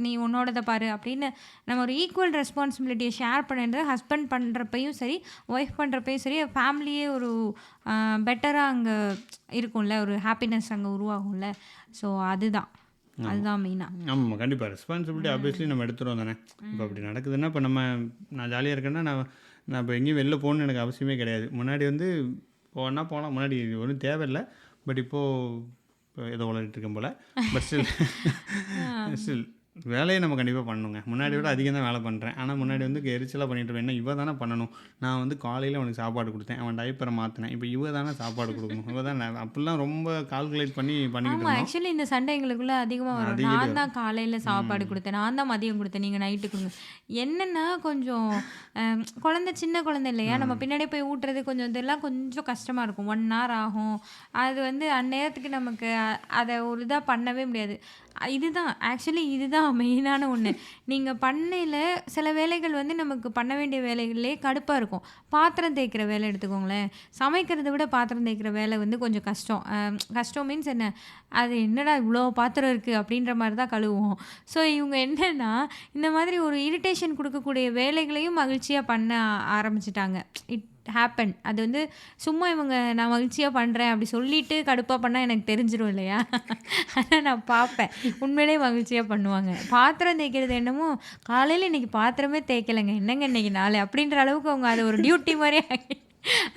நீ உன்னோடதை பாரு அப்படின்னு நம்ம ஒரு ஈக்குவல் ரெஸ்பான்சிபிலிட்டியை ஷேர் பண்ணுறது ஹஸ்பண்ட் பண்ணுறப்பையும் சரி, ஒய்ஃப் பண்ணுறப்பையும் சரி, ஃபேமிலியே ஒரு பெட்டராக அங்கே இருக்கும்ல, ஒரு ஹாப்பினஸ் அங்கே உருவாகும்ல. ஸோ அதுதான் மெயினாக. ஆமாம், கண்டிப்பாக ரெஸ்பான்சிபிலிட்டி ஆப்வியஸ்லி நம்ம எடுத்துகிறோம் தானே. இப்போ அப்படி நடக்குதுன்னா இப்போ நான் ஜாலியாக இருக்கேன்னா நான் இப்போ எங்கேயும் வெளில போகணுன்னு எனக்கு அவசியமே கிடையாது. முன்னாடி வந்து போகலாம், முன்னாடி ஒன்றும் தேவையில்லை. பட் இப்போது ஏதோ உலகிட்டு இருக்கேன் போல். பட் ஸ்டில் வேலையை நம்ம கண்டிப்பாக பண்ணணுங்க. முன்னாடி விட அதிகம் தான் வேலை பண்ணுறேன். ஆனால் முன்னாடி வந்து எரிச்சலாக பண்ணிட்டு இருப்பேன். என்ன இவ தானே பண்ணணும், நான் வந்து காலையில் அவனுக்கு சாப்பாடு கொடுத்தேன், அவன் டைப்பரை மாற்றினேன், இப்போ இவ தானே சாப்பாடு கொடுக்கணும், இவ தான் அப்படிலாம் ரொம்ப கால்குலேட் பண்ணிக்கிட்டு இருந்தோம். ஆக்சுவலி இந்த சண்டை எங்களுக்குள்ளே அதிகமாக வரும். நான் தான் காலையில் சாப்பாடு கொடுத்தேன், நான் தான் மதியம் கொடுத்தேன், நீங்கள் நைட்டு கொடுங்க. என்னென்னா கொஞ்சம் குழந்தை சின்ன குழந்தை இல்லையா, நம்ம பின்னாடியே போய் ஊட்டுறது கொஞ்சம் இதெல்லாம் கொஞ்சம் கஷ்டமாக இருக்கும். 1 hour ஆகும். அது வந்து அந்நேரத்துக்கு நமக்கு அதை ஒரு இதாக பண்ணவே முடியாது. இதுதான் மெயினான ஒன்று. நீங்கள் பண்ணையில் சில வேலைகள் வந்து நமக்கு பண்ண வேண்டிய வேலைகளே கடுப்பாக இருக்கும். பாத்திரம் தேய்க்கிற வேலை எடுத்துக்கோங்களேன். சமைக்கிறத விட பாத்திரம் தேய்க்கிற வேலை வந்து கொஞ்சம் கஷ்டம் மீன்ஸ் என்ன, அது என்னடா இவ்வளோ பாத்திரம் இருக்குது அப்படின்ற மாதிரி தான் கழுவுவோம். ஸோ இவங்க என்னென்னா இந்த மாதிரி ஒரு இரிட்டேஷன் கொடுக்கக்கூடிய வேலைகளையும் மகிழ்ச்சியாக பண்ண ஆரம்பிச்சிட்டாங்க. ஹேப்பன். அது வந்து சும்மா இவங்க நான் மகிழ்ச்சியாக பண்ணுறேன் அப்படி சொல்லிட்டு கடுப்பாக பண்ணால் எனக்கு தெரிஞ்சிடும் இல்லையா. ஆனால் நான் பார்ப்பேன் உண்மையிலே மகிழ்ச்சியாக பண்ணுவாங்க. பாத்திரம் தேய்க்கிறது என்னமோ காலையில் இன்றைக்கி பாத்திரமே தேய்க்கலைங்க, என்னங்க இன்றைக்கி நாளை அப்படின்ற அளவுக்கு அவங்க அதை ஒரு டியூட்டி மாதிரியே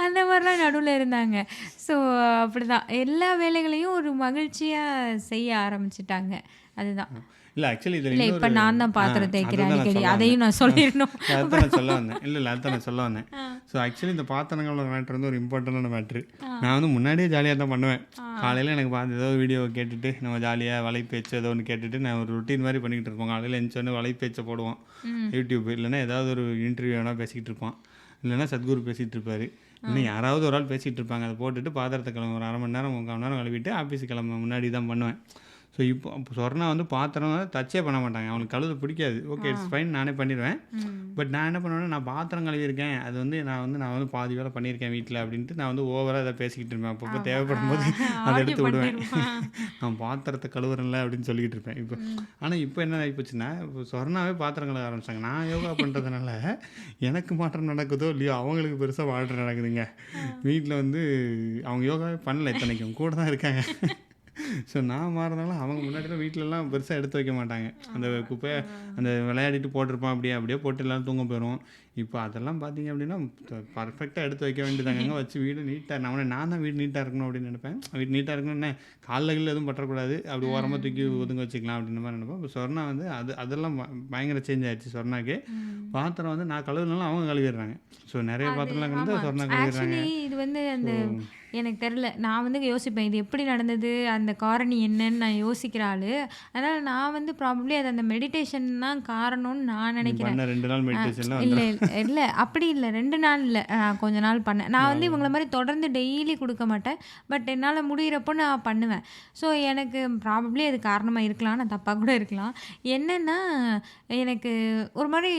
அந்த மாதிரிலாம் நடுவில் இருந்தாங்க. ஸோ அப்படி தான் எல்லா வேலைகளையும் ஒரு மகிழ்ச்சியாக செய்ய ஆரம்பிச்சிட்டாங்க. அதுதான். இல்லை ஆக்சுவலி இதில் இப்போ நான் தான் பாத்திரம் தேய்க்கிறேன் அடிக்கடி, அதையும் நான் சொல்லிடணும். அதுதான் நான் சொல்ல வந்தேன். அதுதான் நான் சொல்ல வந்தேன். ஸோ ஆக்சுவலி இந்த பாத்திரங்களோட மேட்ரு வந்து ஒரு இம்பார்ட்டண்டான மேட்ரு. நான் வந்து முன்னாடியே ஜாலியாக தான் பண்ணுவேன். காலையில் எனக்கு ஏதோ வீடியோ கேட்டுட்டு நம்ம ஜாலியாக வலைப்பேச்சு ஏதோ ஒன்று கேட்டுட்டு நான் ஒரு ரொட்டீன் மாதிரி பண்ணிக்கிட்டு இருப்போம். காலையில் எழுந்தோடனே வலைப்பேச்சை போடுவோம் யூடியூப், இல்லைன்னா ஏதாவது ஒரு இன்டர்வியூ வேணால் பேசிக்கிட்டு இருப்பான், இல்லைன்னா சத்குரு பேசிகிட்டு இருப்பார், இன்னும் யாராவது ஒரு ஆள் பேசிகிட்டு இருப்பாங்க. அதை போட்டுட்டு பாத்திரத்தை கிளம்ப ஒரு 1/2 மணி நேரம் 3/4 மணி நேரம் கழுவிட்டு ஆஃபீஸுக்கு கிளம்ப முன்னாடி தான் பண்ணுவேன். ஸோ இப்போ சொர்ணா வந்து பாத்திரம் டச்சே பண்ண மாட்டாங்க, அவங்களுக்கு கழுவு பிடிக்காது. ஓகே இட்ஸ் ஃபைன், நானே பண்ணிடுவேன். பட் நான் என்ன பண்ணுவேன்னா நான் பாத்திரம் கழுவிருக்கேன், அது வந்து நான் வந்து பாதி வேலை பண்ணியிருக்கேன் வீட்டில் அப்படின்ட்டு நான் வந்து ஓவராக அதை பேசிக்கிட்டு இருப்பேன். அப்பப்போ தேவைப்படும் போது அதை எடுத்து விடுவேன், நான் பாத்திரத்தை கழுவுறேன்ல அப்படின்னு சொல்லிக்கிட்டு இருப்பேன். இப்போ ஆனால் இப்போ என்ன ஆகிப்போச்சுன்னா இப்போ சொர்ணாவே பாத்திரம் கழுவ ஆரம்பிச்சாங்க. நான் யோகா பண்ணுறதுனால எனக்கு மாற்றம் நடக்குதோ இல்லையோ அவங்களுக்கு பெருசாக மாற்றம் நடக்குதுங்க. வீட்டில் வந்து அவங்க யோகாவே பண்ணல, இத்தனைக்கும் கூட தான் இருக்காங்க. ஸோ நான் மாறினால அவங்க முன்னாடிலாம் வீட்டிலலாம் பெருசாக எடுத்து வைக்க மாட்டாங்க. அந்த குப்பையை அந்த விளையாடிட்டு போட்டிருப்பான், அப்படியே போட்டு எல்லாம் தூங்க போயிடும். இப்போ அதெல்லாம் பார்த்தீங்க அப்படின்னா பர்ஃபெக்டாக எடுத்து வைக்க வேண்டியதாங்க, வச்சு வீடு நீட்டாக நான் தான் வீடு நீட்டாக இருக்கணும் அப்படின்னு நினைப்பேன். வீடு நீட்டாக இருக்கணும் என்ன காலையில் எதுவும் பற்றக்கூடாது, அப்படி ஓரமாக தூக்கி ஒதுங்க வச்சுக்கலாம் அப்படின்ற மாதிரி நினைப்பேன். இப்போ சொர்ணா வந்து அதெல்லாம் பயங்கர சேஞ்ச் ஆகிடுச்சு. சொர்ணாக்கு பாத்திரம் வந்து நான் கழுவுனாலும் அவங்க கழுவிடுறாங்க. ஸோ நிறைய பாத்திரம்லாம் வந்து சொர்ணா கழுவிடுறாங்க. இது வந்து அந்த எனக்கு தெரில, நான் வந்து யோசிப்பேன் இது எப்படி நடந்தது, அந்த காரணி என்னன்னு நான் யோசிக்கிற ஆள். அதனால் நான் வந்து ப்ராபப்ளி அது அந்த மெடிடேஷன் தான் காரணம்னு நான் நினைக்கிறேன். 2 நாள் மெடிடேஷன்லாம் இல்லை இல்ல அப்படி இல்ல. 2 நாள் இல்ல. கொஞ்ச நாள் பண்ணேன். நான் வந்து இவங்கள மாரி தொடர்ந்து டெய்லி குடுக்க மாட்டேன். பட் என்னால முடியிறப்போ நான் பண்ணுவேன். ஸோ எனக்கு ப்ராபப்ளி அது காரணமா இருக்கலாம். நான் தப்பா கூட இருக்கலாம். என்னன்னா, எனக்கு ஒரு மாரி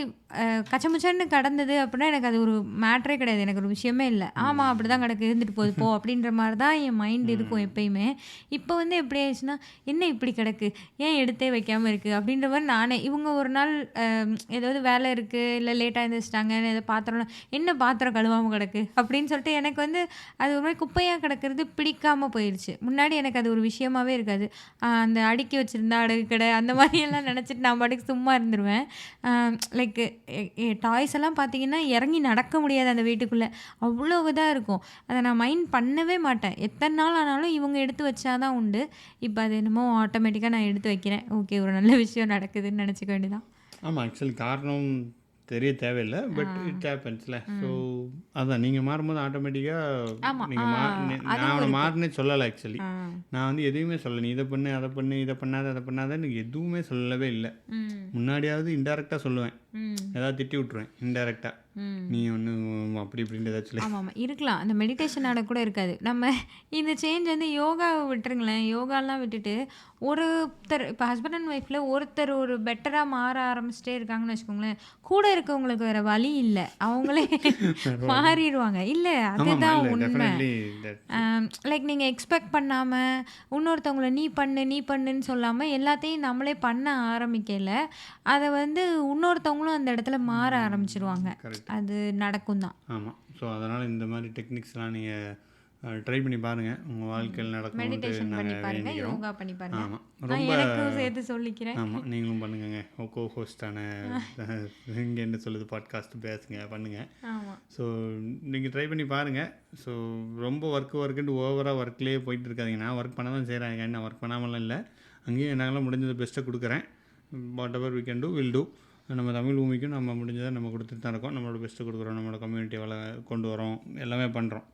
கச்சமுச்சன்னு கடந்தது அப்படின்னா, எனக்கு அது ஒரு மேட்டரே கிடையாது. எனக்கு ஒரு விஷயமே இல்ல. ஆமா அப்படிதான் கிடக்கு, இருந்துட்டு போகுது போ அப்படின்ற மாரி தான் என் மைண்ட் இருக்கும் எப்பயுமே. இப்போ வந்து எப்படி ஆயிடுச்சுன்னா, என்ன இப்படி கிடக்கு? ஏன் எடுத்தே வைக்காம இருக்கு? அப்படின்ற மாரி நானே இவங்க ஒரு நாள் ஏதாவது வேலை இருக்கு, இல்ல லேட்டா எந்திரிச்சிட்டாங்க, ஏதோ பாத்திரம் என்ன பாத்திரம் கழுவாம கிடக்கு? அப்படின்னு சொல்லிட்டு எனக்கு வந்து அது ஒரு மாரி குப்பையா கிடக்கிறது பிடிக்காம போயிருச்சு. முன்னாடி எனக்கு அது ஒரு விஷயமாவே இருக்காது. அந்த அடுக்கி வச்சிருந்தா அடகு கடை அந்த மாரியெல்லாம் நினச்சிட்டு நான் பாட்டுக்கு சும்மா இருந்துருவேன். லைக் டாய்ஸ் எல்லாம் பார்த்தீங்கன்னா, இறங்கி நடக்க முடியாது அந்த வீட்டுக்குள்ள. அவ்வளோ இதா இருக்கும். அத நான் மைண்ட் பண்ணவே மாட்டேன். எத்தன நாள் ஆனாலும் இவங்க எடுத்து வச்சா தான் உண்டு. இப்ப அது என்னமோ ஆட்டோமேட்டிக்கா நான் எடுத்து வைக்கிறேன். ஓகே, ஒரு நல்ல விஷயம் நடக்குதுன்னு நெனச்சுக்க வேண்டியதான். ஆமாம், ஆக்சுவலி காரணம் தெரிய தேவையில்ல. ஆ. பட் இட் ஹேப்பன்ஸ்ல. So hmm. அதான் நீங்கள் மாறும்போது ஆட்டோமேட்டிக்காக ஆமா. நீங்கள் நான் அதுவும் அவனை இருக்கு. மாறினே சொல்லலை ஆக்சுவலி. ஆ. நான் வந்து எதுவுமே சொல்லலை. நீ இதை பண்ணு, அதை பண்ணு, இதை பண்ணாத, அதை பண்ணாதன்னு எதுவுமே சொல்லவே இல்லை. ம். முன்னாடியாவது இன்டெரக்டாக சொல்லுவேன். ம். ஏதாவது திட்டி விட்ருவேன் இன்டெரக்டாக. ம். நீ ஒன்று அப்படி இப்படின்ட்டு ஏதாச்சும் சொல்லி. ஆமாமா. இருக்கலாம். அந்த மெடிடேஷனால கூட இருக்காது. நம்ம இந்த சேஞ்ச் வந்து யோகாவ விட்டுருங்களேன். யோகாலாம் விட்டுட்டு ஒருத்தர் இப்ப ஹஸ்பண்ட் அண்ட் ஒய்ஃப்ல ஒருத்தர் ஒரு பெட்டரா மாற ஆரம்பிச்சுட்டே இருக்காங்கன்னு வச்சுக்கோங்களேன், கூட இருக்கவங்களுக்கு வேற வழி இல்ல. அவங்களே மாறிருவாங்க. இல்ல ஆமாம்மா, அதுதான் இல்லை உண்மை. டெஃபினெட்லி. லைக் நீங்க எக்ஸ்பெக்ட் பண்ணாம, இன்னொருத்தவங்கள நீ பண்ணு, நீ பண்ணுன்னு சொல்லாம எல்லாத்தையும் நம்மளே பண்ண ஆரம்பிக்கையில, அத வந்து இன்னொருத்தவங்களும் அந்த இடத்துல மாற ஆரம்பிச்சுருவாங்க. கரெக்ட். அது நடக்கும் தான். ஆமாம். ஸோ அதனால் இந்த மாதிரி டெக்னிக்ஸ்லாம் நீங்கள் ட்ரை பண்ணி பாருங்கள். உங்கள் வாழ்க்கையில் நடக்கணுன்ட்டு மெடிடேஷன் பண்ணி நாங்கள் பாருங்க, வேண்டிக்கிறோம். யோகா பண்ணி பாருங்க. ஆமாம், நான் ரொம்ப எனக்கும் சேர்த்து சொல்லிக்கிறேன். ஆமாம், நீங்களும் பண்ணுங்கங்க. கோ ஹோஸ்டான இங்கே என்ன சொல்லுது பாட்காஸ்ட் பேசுங்க, பண்ணுங்கள். ஆமா. ஸோ நீங்கள் ட்ரை பண்ணி பாருங்கள். ஸோ ரொம்ப ஒர்க்குன்ட்டு ஓவராக ஒர்க்லேயே போயிட்டு இருக்காதிங்க. நான் ஒர்க் பண்ண தான் செய்கிறேன். நான் ஒர்க் பண்ணாமலாம் இல்லை. அங்கேயும் என்னால் முடிஞ்சது பெஸ்ட்டை கொடுக்குறேன். Whatever we can do will do. நம்ம தமிழ் பூமிக்கும் நம்ம முடிஞ்சதை நம்ம கொடுத்துட்டு தான் இருக்கோம். நம்மளோட பெஸ்ட்டு கொடுக்குறோம். நம்மளோட கம்யூனிட்டி கொண்டு வரோம். எல்லாமே பண்ணுறோம்.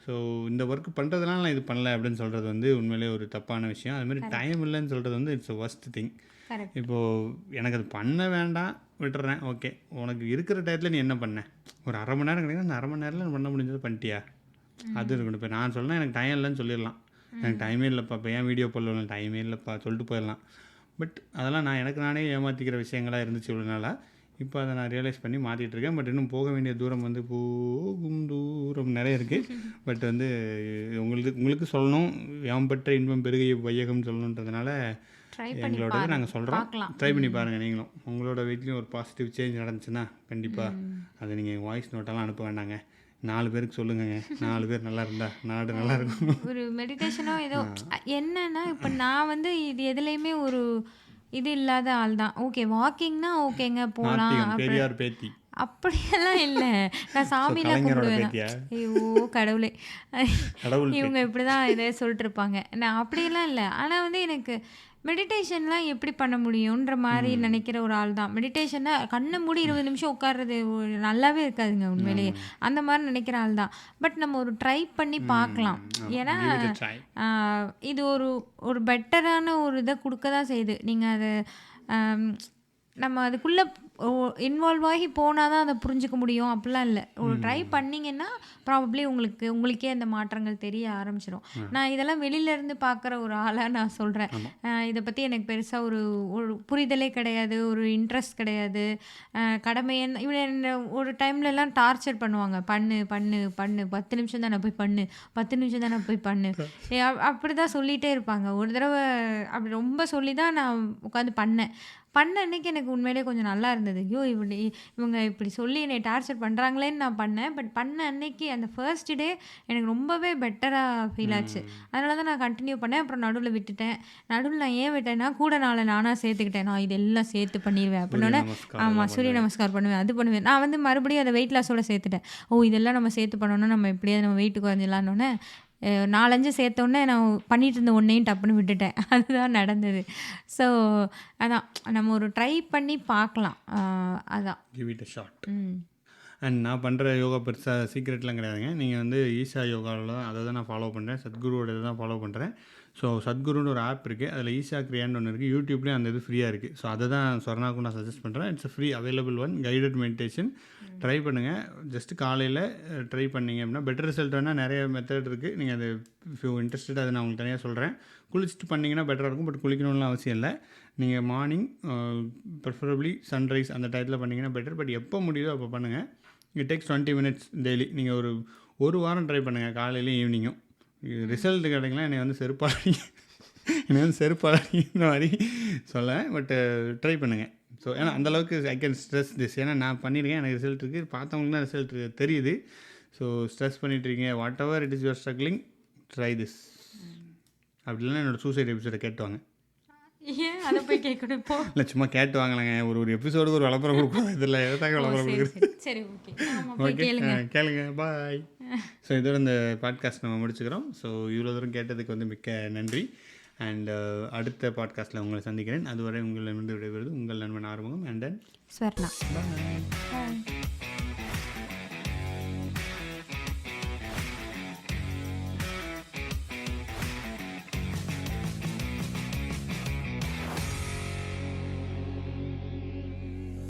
ஸோ இந்த ஒர்க் பண்ணுறதுனால நான் இது பண்ணல அப்படின்னு சொல்கிறது வந்து உண்மையிலேயே ஒரு தப்பான விஷயம். அதுமாதிரி டைம் இல்லைன்னு சொல்கிறது வந்து இட்ஸ் ஒர்ஸ்ட் திங். கரெக்ட். இப்போது எனக்கு அது பண்ண வேண்டாம், விட்டுறேன். ஓகே, உனக்கு இருக்கிற டயத்தில் நீ என்ன பண்ண? ஒரு அரை மணி நேரம் கிடையாது, அந்த அரை மணி நேரத்தில் பண்ண முடிஞ்சது பண்ணிட்டியா? அது இருக்கணும். இப்போ நான் சொல்லலாம் எனக்கு டைம் இல்லைன்னு சொல்லிடலாம். எனக்கு டைமே இல்லைப்பா, இப்போ ஏன் வீடியோ போடல, டைமே இல்லைப்பா சொல்லிட்டு போயிடலாம். பட் அதெல்லாம் நான் எனக்கு நானே ஏமாற்றிக்கிற விஷயங்களாக இருந்துச்சு இவ்வளோ நாளாக. இப்போ அதை நான் ரியலைஸ் பண்ணி மாற்றிட்டு இருக்கேன். பட் இன்னும் போக வேண்டிய தூரம் வந்து போகும் தூரம் நிறைய இருக்குது. பட் வந்து உங்களுக்கு சொல்லணும், யாம்பற்ற இன்பம் பெருகிய வையகம்னு சொல்லணுன்றதுனால ட்ரை பண்ணி எங்களோட பாருங்க. நாங்கள் சொல்கிறோம். பார்க்கலாம். ட்ரை பண்ணி பாருங்கள் நீங்களும். உங்களோட வீட்லேயும் ஒரு பாசிட்டிவ் சேஞ்ச் நடந்துச்சுன்னா கண்டிப்பாக அதை நீங்கள் வாய்ஸ் நோட்டெல்லாம் அனுப்ப வேண்டாங்க. 4 பேருக்கு சொல்லுங்கங்க. 4 பேர் நல்லா இருந்தா நாடு நல்லா இருக்கும். ஒரு மெடிடேஷனோ ஏதோ என்னன்னா, இப்ப நான் வந்து இது எதுலயுமே ஒரு இது இல்லாத ஆள் தான். ஓகே, வாக்கிங்னா ஓகேங்க போலாம். நாத்திகம், அப்புறம் பெரியார் பேத்தி. அப்படியெல்லாம் இல்ல. நான் ஸோ சாமிலாம் கலைஞரோட கும்பிடுவேன். பேத்தியா? ஐயோ கடவுளே! கடவுள் இவங்க பேத்தி. இப்படிதான் இதை சொல்லிட்டு இருப்பாங்க. நான் அப்படியெல்லாம் இல்ல. ஆனா வந்து எனக்கு மெடிடேஷன்லாம் எப்படி பண்ண முடியுன்ற மாரி நினைக்கிற ஒரு ஆள் தான். மெடிடேஷன்னா கண்ண மூடி 20 நிமிஷம் உட்கார்றது நல்லாவே இருக்காதுங்க உண்மையிலேயே. அந்த மாரி நினைக்கிற ஆள் தான். பட் நம்ம ஒரு ட்ரை பண்ணி பார்க்கலாம். ஏன்னா Give it a try. இது ஒரு ஒரு பெட்டரான ஒரு இத குடுக்க தான் செய்யுது. நீங்க அத நம்ம அதுக்குள்ள இன்வால்வ் ஆகி போனா தான் அத புரிஞ்சுக்க முடியும் அப்படிலாம் இல்ல. ஒரு ட்ரை பண்ணீங்கன்னா ப்ராபப்ளி உங்களுக்கே அந்த மாற்றங்கள் தெரிய ஆரம்பிச்சிரும். நான் இதெல்லாம் வெளியில இருந்து பார்க்குற ஒரு ஆளா நான் சொல்றேன். இத பத்தி எனக்கு பெருசா ஒரு ஒரு புரிதலே கிடையாது. ஒரு இன்ட்ரெஸ்ட் கிடையாது. கடமையன்னு இவங்க என்ன ஒரு டைம்லலாம் டார்ச்சர் பண்ணுவாங்க. பண்ணு பண்ணு பண்ணு 10 நிமிஷம் தானே போய் பண்ணு, 10 நிமிஷம் தானே போய் பண்ணு. அப்படிதான் சொல்லிட்டே இருப்பாங்க. ஒரு தடவை அப்படி ரொம்ப சொல்லி தான் நான் உட்காந்து பண்ணேன். பண்ண அன்னைக்கு எனக்கு உண்மையிலேயே கொஞ்சம் நல்லா இருந்தது. ஐயோ! இவங்க இப்படி சொல்லி என்னை டார்ச்சர் பண்ணுறாங்களேன்னு நான் பண்ணேன். பட் பண்ண அன்னைக்கு அந்த ஃபர்ஸ்ட் டே எனக்கு ரொம்பவே பெட்டராக ஃபீல் ஆச்சு. அதனால தான் நான் கண்டினியூ பண்ணேன். அப்புறம் நடுவில் விட்டுட்டேன். நடுவில் நான் ஏன் விட்டேன்னா, கூட நானாக சேர்த்துக்கிட்டேன். நான் இதெல்லாம் சேர்த்து பண்ணிடுவேன் அப்படின்னோடனே. ஆமாம், சூரிய நமஸ்கார் பண்ணுவேன், அது பண்ணுவேன். நான் வந்து மறுபடியும் அதை வெயிட் லாஸோட சேர்த்துட்டேன். ஓ, இதெல்லாம் நம்ம சேர்த்து பண்ணோன்னா நம்ம எப்படியாவது நம்ம வெயிட்டு குறைஞ்சிடலான்னொன்னே 4-5 சேர்த்தோன்னே நான் பண்ணிட்டு இருந்த ஒன்றையும் டப்புன்னு விட்டுட்டேன். அதுதான் நடந்தது. ஸோ அதான் நம்ம ஒரு ட்ரை பண்ணி பார்க்கலாம். அதான். Give it a shot. ம். அண்ட் நான் பண்ணுற யோகா பெருசாக சீக்ரெட்லாம் கிடையாதுங்க. நீங்கள் வந்து ஈஷா யோகாவில் தான் அதை தான் நான் ஃபாலோ பண்ணுறேன். சத்குருவோட இதை தான் ஃபாலோ பண்ணுறேன். ஸோ சத்குருன்னு ஒரு ஆப் இருக்குது. அதில் ஈஷா கிரியான்னு ஒன்று இருக்குது. யூடியூப்லேயும் அந்த இது ஃப்ரீயாக இருக்குது. ஸோ அதை தான் சொர்ணாக்கும் நான் சஜஸ்ட் பண்ணுறேன். It's free available one guided meditation. Try பண்ணுங்கள். ஜஸ்ட்டு காலையில் ட்ரை பண்ணிங்க அப்படின்னா பெட்டர் ரிசல்ட் வேணால் நிறைய மெத்தட் இருக்குது. நீங்கள் அது ஃபியூ இன்ட்ரெஸ்டட் அதை நான் உங்களுக்கு தனியாக சொல்கிறேன். குளிச்சுட்டு பண்ணிங்கன்னா பெட்டராக இருக்கும். பட் குளிக்கணும்லாம் அவசியம் இல்லை. நீங்கள் மார்னிங் ப்ரிஃபரபிளி சன்ரைஸ் அந்த டயத்தில் பண்ணிங்கன்னா பெட்டர். பட் எப்போ முடியுதோ அப்போ பண்ணுங்கள். It takes 20 minutes daily. நீங்கள் ஒரு வாரம் ட்ரை பண்ணுங்கள், காலையிலையும் ஈவினிங்கும். ரிசல்ட் கிடைக்கலாம் என்னை வந்து செருப்பாடிங்கிற மாதிரி சொல்ல. பட் ட்ரை பண்ணுங்கள். ஸோ ஏன்னா அந்தளவுக்கு ஐ கேன் ஸ்ட்ரெஸ் திஸ். ஏன்னா நான் பண்ணியிருக்கேன், எனக்கு ரிசல்ட் இருக்குது, பார்த்தவங்களுக்கு தான் ரிசல்ட் தெரியுது. ஸோ ஸ்ட்ரெஸ் பண்ணிட்டுருக்கீங்க, whatever it is your struggling, try this. அப்படி இல்லைன்னா என்னோடய சூசைட் எபிசோடை கேட்டுவாங்க. ஏன் அதை போய் கேட்கணும் இப்போ? இல்லை சும்மா கேட்டு வாங்கலாங்க. ஒரு எபிசோடுக்கு ஒரு விளம்பரம் கொடுக்குறோம். இதில் எதாவது விளம்பரம் கொடுக்குறது. சரி, ஓகே ஓகே, கேளுங்க. பாய். ஸோ இதோட இந்த பாட்காஸ்ட் நம்ம முடிச்சுக்கிறோம். ஸோ இவ்வளோ தூரம் கேட்டதுக்கு வந்து மிக்க நன்றி. அண்ட் அடுத்த பாட்காஸ்ட்டில் உங்களை சந்திக்கிறேன். அதுவரை உங்களிடமிருந்து விடைபெறுவது உங்கள் நண்பன் Arumugam and then Swarna. Bye.